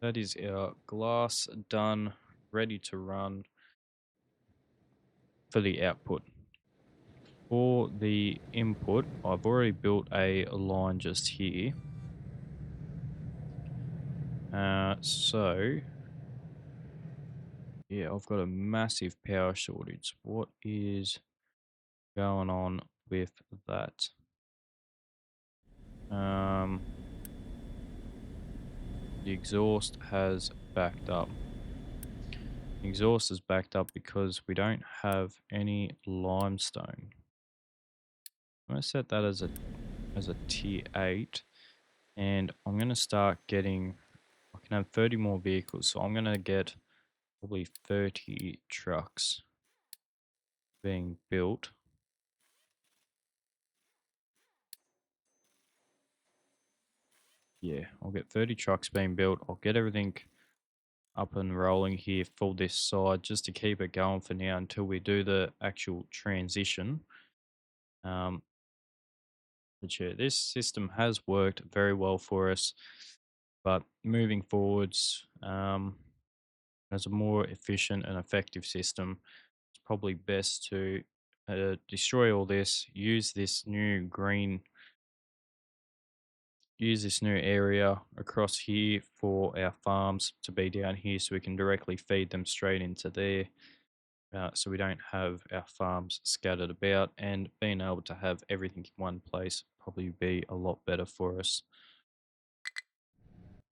That is our glass done, ready to run for the output. For the input, I've already built a line just here. So yeah, I've got a massive power shortage. What is going on with that? The exhaust has backed up. The exhaust is backed up because we don't have any limestone. I'm going to set that as a tier 8, and I'm going to start getting, I can have 30 more vehicles, so I'm going to get probably 30 trucks being built. Yeah, I'll get 30 trucks being built. I'll get everything up and rolling here for this side just to keep it going for now until we do the actual transition. But yeah, this system has worked very well for us, but moving forwards, as a more efficient and effective system, it's probably best to destroy all this, use this new area across here for our farms to be down here so we can directly feed them straight into there. So we don't have our farms scattered about, and being able to have everything in one place probably be a lot better for us.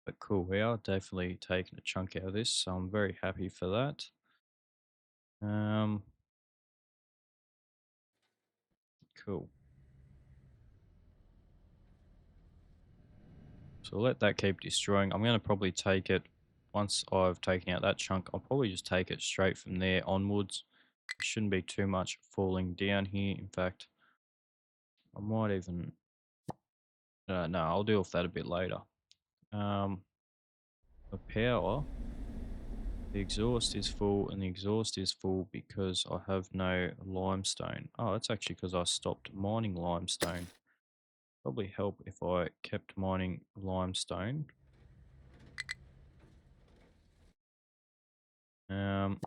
But cool, we are definitely taking a chunk out of this, so I'm very happy for that. Cool. So I'll let that keep destroying. I'm going to probably take it, once I've taken out that chunk, I'll probably just take it straight from there onwards. There shouldn't be too much falling down here. In fact, I might even, no, I'll deal with that a bit later. The power, the exhaust is full, and the exhaust is full because I have no limestone. Oh, that's actually because I stopped mining limestone. Probably help if I kept mining limestone. Um,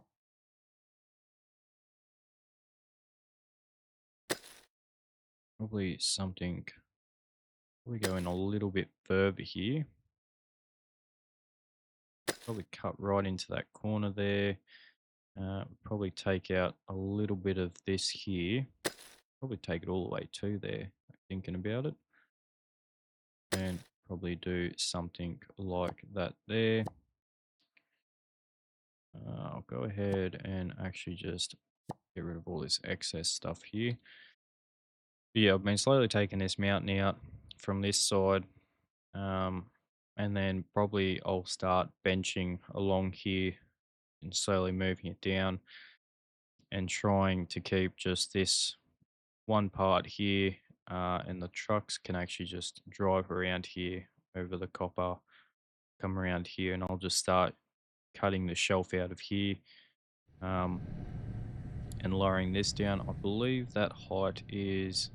Probably something. We go in a little bit further here. Probably cut right into that corner there. Probably take out a little bit of this here. Probably take it all the way to there, thinking about it. And probably do something like that there. I'll go ahead and actually just get rid of all this excess stuff here. But yeah, I've been slowly taking this mountain out from this side. And then probably I'll start benching along here and slowly moving it down and trying to keep just this one part here, and the trucks can actually just drive around here over the copper, come around here, and I'll just start cutting the shelf out of here, um, and lowering this down. I believe that height is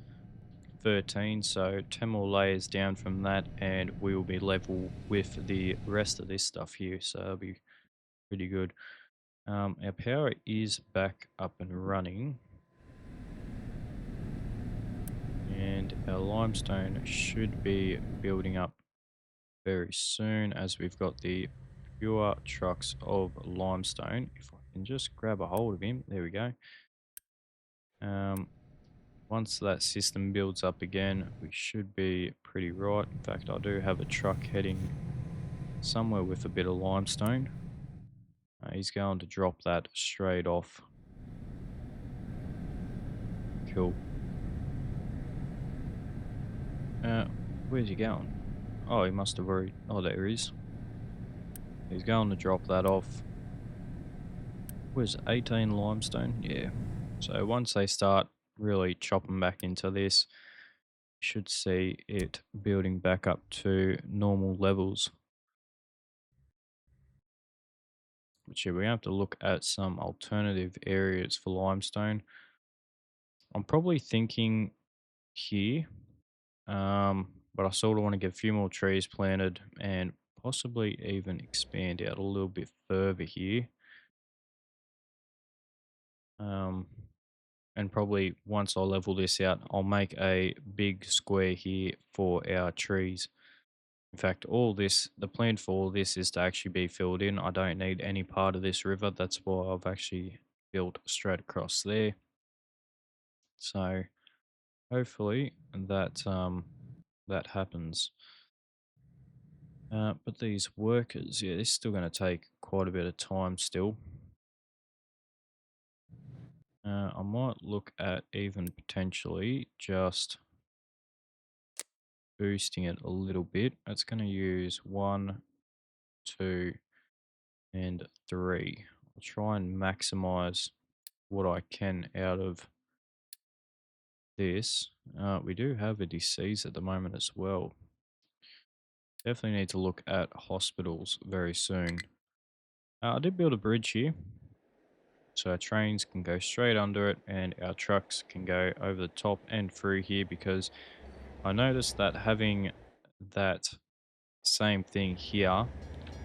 13, so 10 more layers down from that and we will be level with the rest of this stuff here, so that'll be pretty good. Our power is back up and running, and our limestone should be building up very soon as we've got the fewer trucks of limestone. If I can just grab a hold of him, there we go. Once that system builds up again, we should be pretty right. In fact, I do have a truck heading somewhere with a bit of limestone. He's going to drop that straight off. Cool. Where's he going? Oh, he must have already... Oh, there he is. He's going to drop that off. Where's 18 limestone? Yeah. So once they start really chopping back into this, you should see it building back up to normal levels. But yeah, we have to look at some alternative areas for limestone. I'm probably thinking here, but I sort of want to get a few more trees planted and possibly even expand out a little bit further here. And probably once I level this out, I'll make a big square here for our trees. In fact, all this, the plan for all this is to actually be filled in. I don't need any part of this river. That's why I've actually built straight across there. So hopefully that happens. But these workers, yeah, this is still going to take quite a bit of time still. I might look at even potentially just boosting it a little bit. It's going to use 1, 2, and 3. I'll try and maximize what I can out of this. We do have a disease at the moment as well. Definitely need to look at hospitals very soon. I did build a bridge here, so our trains can go straight under it and our trucks can go over the top and through here, because I noticed that having that same thing here,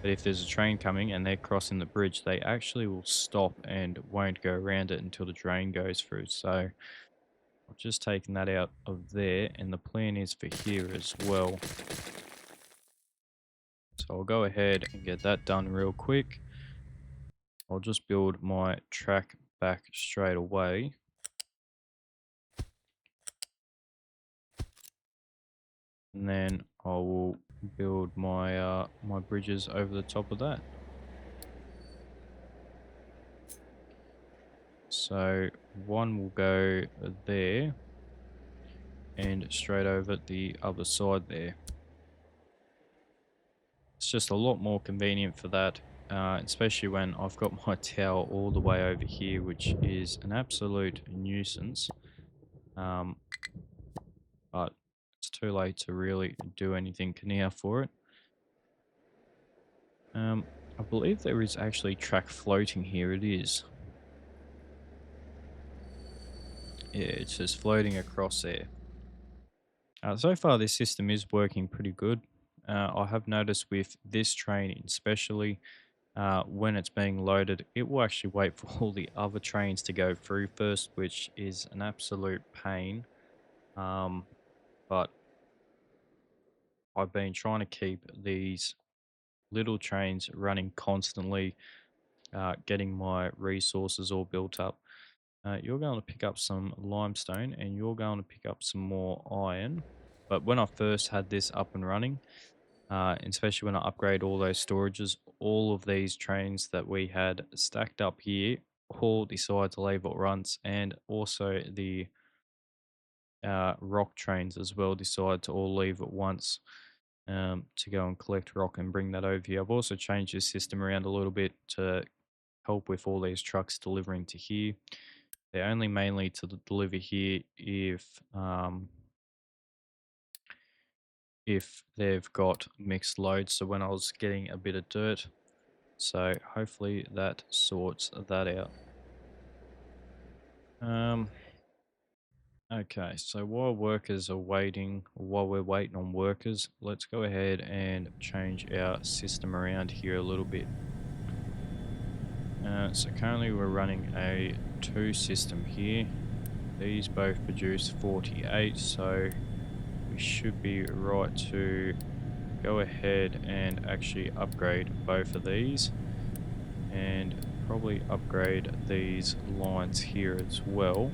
that if there's a train coming and they're crossing the bridge, they actually will stop and won't go around it until the train goes through. So I've just taken that out of there, and the plan is for here as well. So I'll go ahead and get that done real quick. I'll just build my track back straight away. And then I will build my my bridges over the top of that. So one will go there and straight over the other side there. It's just a lot more convenient for that, especially when I've got my tower all the way over here, which is an absolute nuisance. Um, but it's too late to really do anything now for it. I believe there is actually track floating here. It is. Yeah, it's just floating across there. So far, this system is working pretty good. I have noticed with this train especially, when it's being loaded, it will actually wait for all the other trains to go through first, which is an absolute pain. Um, but I've been trying to keep these little trains running constantly, getting my resources all built up. You're going to pick up some limestone and you're going to pick up some more iron. But when I first had this up and running, especially when I upgrade all those storages, all of these trains that we had stacked up here all decide to leave at once, and also the rock trains as well decide to all leave at once to go and collect rock and bring that over here. I've also changed this system around a little bit to help with all these trucks delivering to here. They're only mainly to deliver here if they've got mixed loads. So when I was getting a bit of dirt, so hopefully that sorts that out. Okay, so while we're waiting on workers, let's go ahead and change our system around here a little bit. So currently we're running a 2 system here. These both produce 48, so we should be right to go ahead and actually upgrade both of these, and probably upgrade these lines here as well.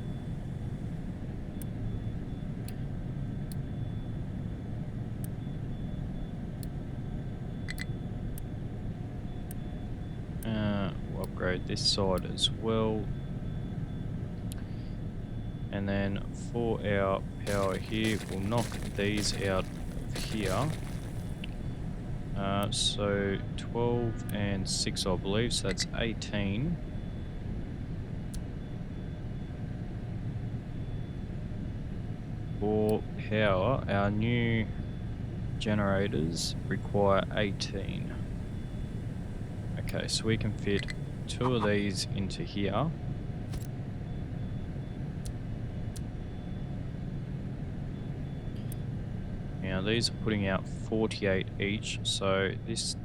We'll upgrade this side as well. And then for our power here, we'll knock these out of here. So 12 and 6, I believe, so that's 18. For power, our new generators require 18. Okay, so we can fit 2 of these into here. Now these are putting out 48 each, so these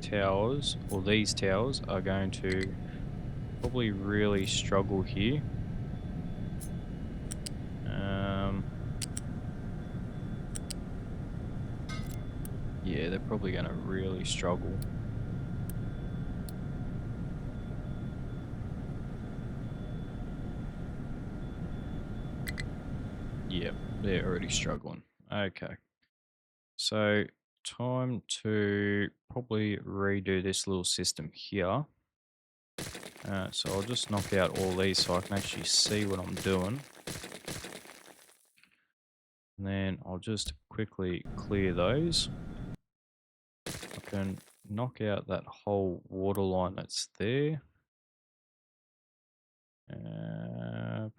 towers are going to probably really struggle here. Yeah, they're probably going to really struggle. Yep, they're already struggling. Okay. So, time to probably redo this little system here. So I'll just knock out all these so I can actually see what I'm doing. And then I'll just quickly clear those. I can knock out that whole water line that's there.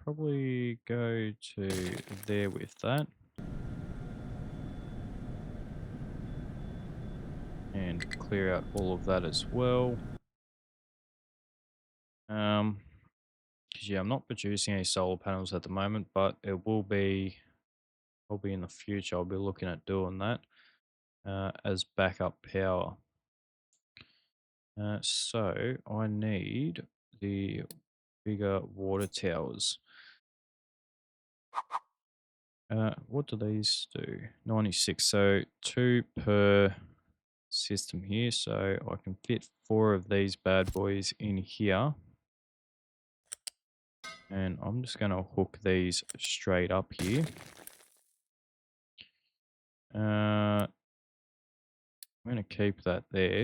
Probably go to there with that. And clear out all of that as well. Because yeah, I'm not producing any solar panels at the moment, but it will be probably in the future. I'll be looking at doing that as backup power. So I need the bigger water towers. What do these do? 96. So 2 per system here. So I can fit 4 of these bad boys in here. And I'm just going to hook these straight up here. I'm going to keep that there.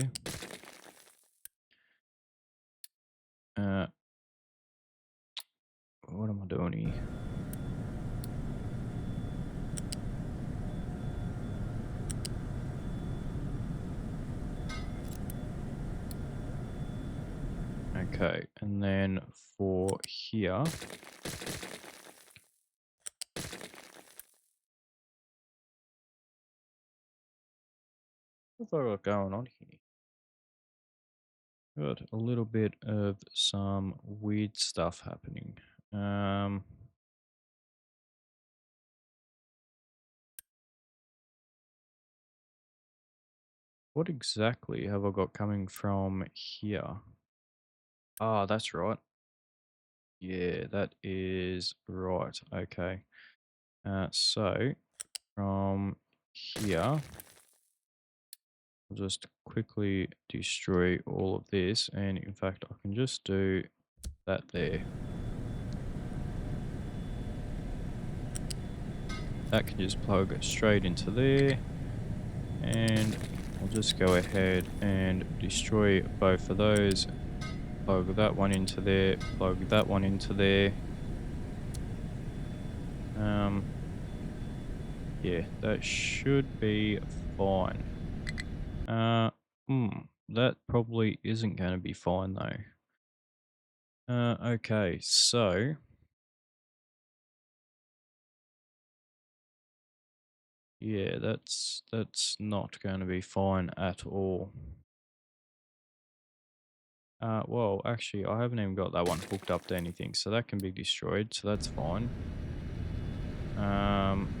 What am I doing here? Okay, and then for here, what have I got going on here? Got a little bit of some weird stuff happening. Um, what exactly have I got coming from here? Ah, that's right. Yeah, that is right. Okay. So from here, I'll just quickly destroy all of this. And in fact, I can just do that there. That can just plug straight into there. And I'll just go ahead and destroy both of those. Plug that one into there. Plug that one into there. Yeah, that should be fine. Uh, that probably isn't going to be fine though. Okay, so yeah, that's not going to be fine at all. Well, actually, I haven't even got that one hooked up to anything, so that can be destroyed, so that's fine. Um,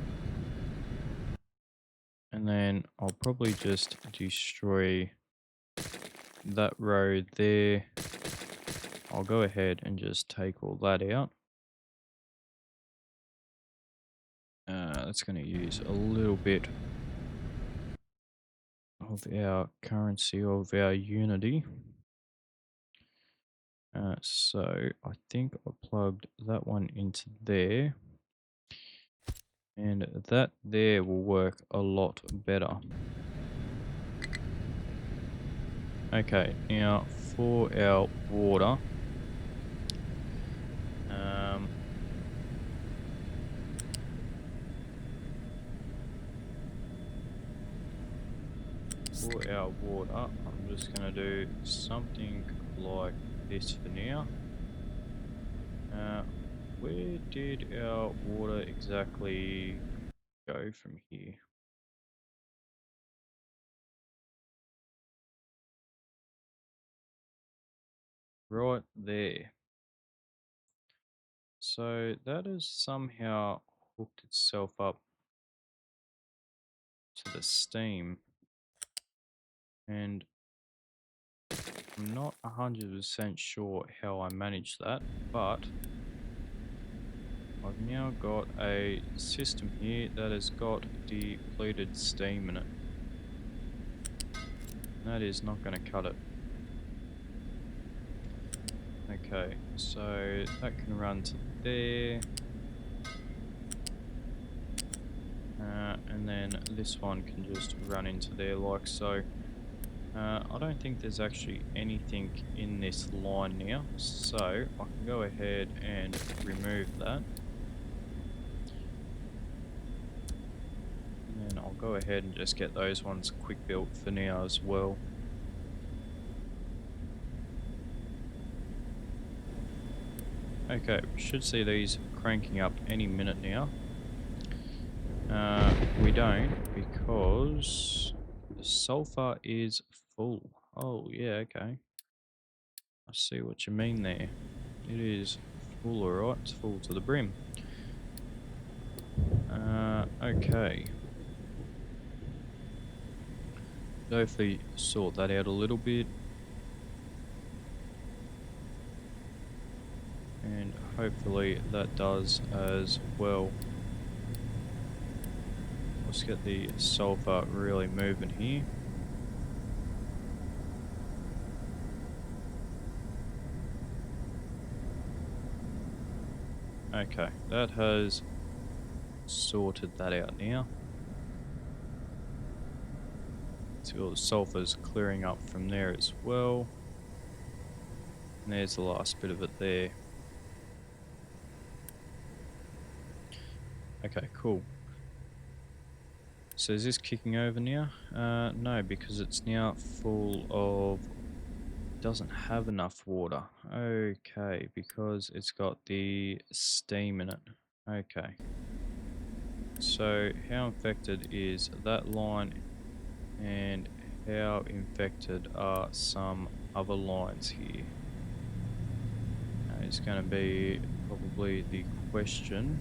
and then I'll probably just destroy that road there. I'll go ahead and just take all that out. That's going to use a little bit of our currency, of our unity. So I think I plugged that one into there. And that there will work a lot better. Okay, now for our water. For our water, I'm just going to do something like this for now. Where did our water exactly go from here? Right there. So that has somehow hooked itself up to the steam, and I'm not 100% sure how I managed that, but I've now got a system here that has got depleted steam in it. That is not going to cut it. Okay, so that can run to there. And then this one can just run into there like so. I don't think there's actually anything in this line now, so I can go ahead and remove that. And then I'll go ahead and just get those ones quick built for now as well. Okay, we should see these cranking up any minute now. We don't, because the sulfur is full. Oh, yeah, okay. I see what you mean there. It is full, alright. It's full to the brim. Okay. Hopefully sort that out a little bit. And hopefully that does as well. Let's get the sulfur really moving here. Okay, that has sorted that out now. See all the sulfur's clearing up from there as well. And there's the last bit of it there. Okay, cool. So is this kicking over now? No, because it's now full of doesn't have enough water. Okay, because it's got the steam in it. Okay. So how infected is that line and how infected are some other lines here? Is going to be probably the question.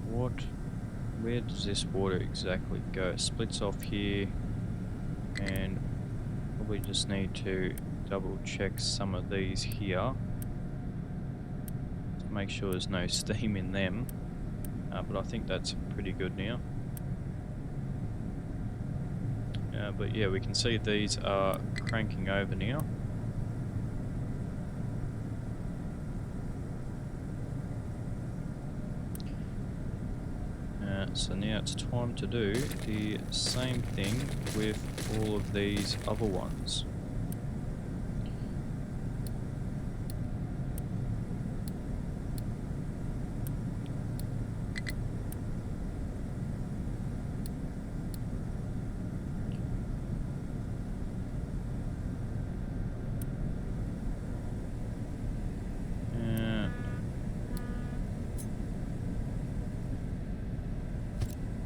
What? Where does this water exactly go? It splits off here, and probably just need to double check some of these here to make sure there's no steam in them. But I think that's pretty good now. But yeah, we can see these are cranking over now. So now it's time to do the same thing with all of these other ones.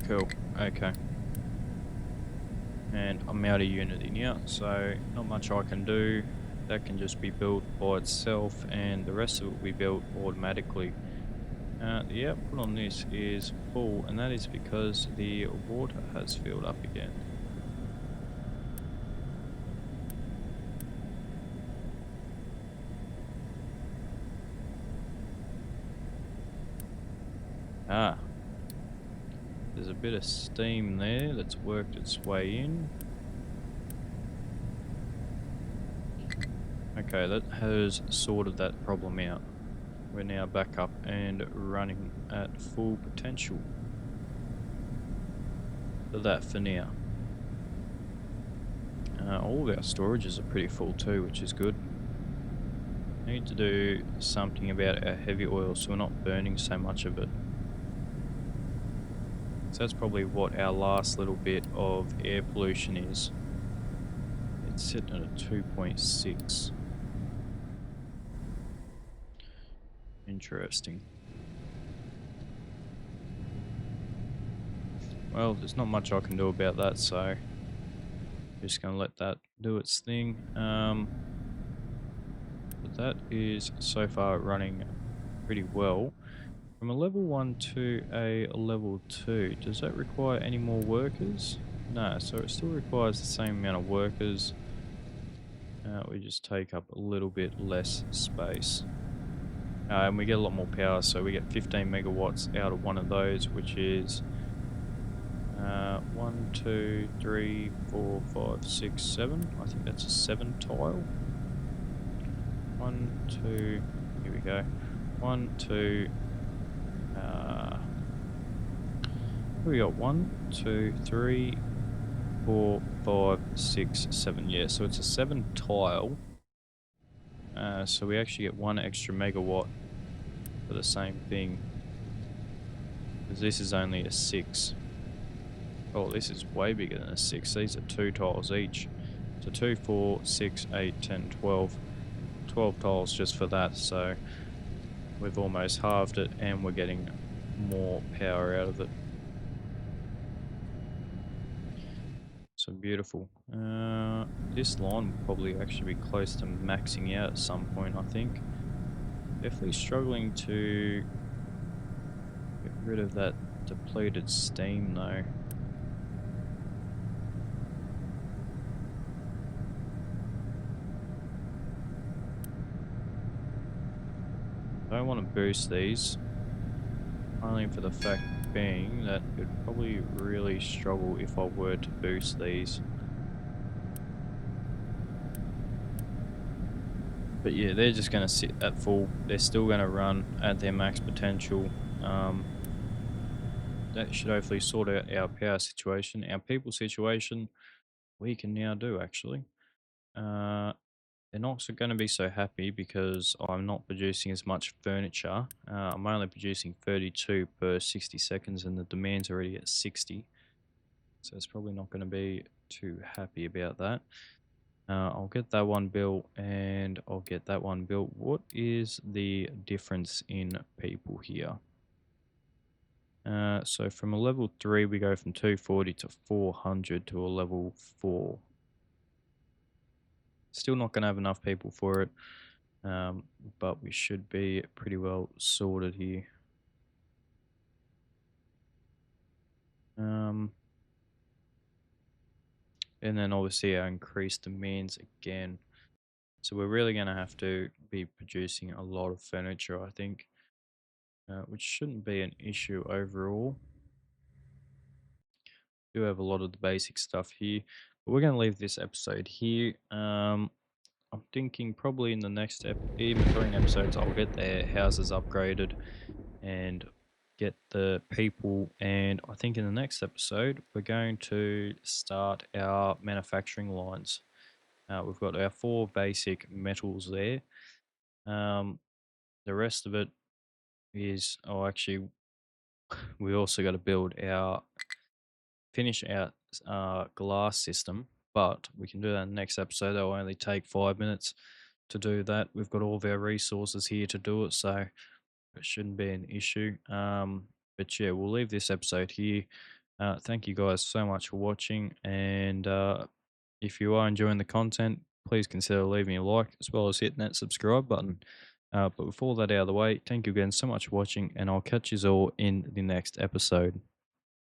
Cool, okay. And I'm out of Unity now, so not much I can do. That can just be built by itself, and the rest of it will be built automatically. The output on this is full, and that is because the water has filled up again. Ah, there's a bit of steam there that's worked its way in. Okay, that has sorted that problem out. We're now back up and running at full potential. So that for now. All of our storages are pretty full too, which is good. Need to do something about our heavy oil so we're not burning so much of it. So that's probably what our last little bit of air pollution is. It's sitting at a 2.6. Interesting. Well, there's not much I can do about that, so just going to let that do its thing. But that is so far running pretty well. From a level 1 to a level 2, does that require any more workers? No, so it still requires the same amount of workers. We just take up a little bit less space. And we get a lot more power, so we get 15 megawatts out of one of those, which is 1, 2, 3, 4, 5, 6, 7. I think that's a 7 tile. 1, 2, here we go. 1, 2, we got 1, 2, 3, 4, 5, 6, 7. Yeah, so it's a 7 tile. So we actually get 1 extra megawatt for the same thing. Because this is only a 6. Oh, this is way bigger than a 6. These are 2 tiles each. So 2, 4, 6, 8, 10, 12. 12 tiles just for that. So we've almost halved it and we're getting more power out of it. So beautiful. This line will probably actually be close to maxing out at some point, I think. Definitely struggling to get rid of that depleted steam though. I don't want to boost these, only for the fact being that it'd probably really struggle if I were to boost these. But yeah, they're just going to sit at full. They're still going to run at their max potential. That should hopefully sort out our power situation. Our people situation, we can now do actually. They're not going to be so happy because I'm not producing as much furniture. I'm only producing 32 per 60 seconds and the demand's already at 60. so it's probably not going to be too happy about that. I'll get that one built and I'll get that one built. What is the difference in people here? So from a level 3, we go from 240 to 400 to a level 4. Still not going to have enough people for it, but we should be pretty well sorted here. And then obviously our increased demands again. So we're really going to have to be producing a lot of furniture, I think, which shouldn't be an issue overall. Do have a lot of the basic stuff here, but we're going to leave this episode here. I'm thinking probably in the next in between episodes, I'll get their houses upgraded and get the people. And I think in the next episode, we're going to start our manufacturing lines. We've got our 4 basic metals there. The rest of it is, oh, actually, we also got to finish our glass system, but we can do that in the next episode. That'll only take 5 minutes to do that. We've got all of our resources here to do it, so it shouldn't be an issue. But yeah, we'll leave this episode here. Thank you guys so much for watching, and if you are enjoying the content, please consider leaving a like as well as hitting that subscribe button. But with all that out of the way, thank you again so much for watching, and I'll catch you all in the next episode.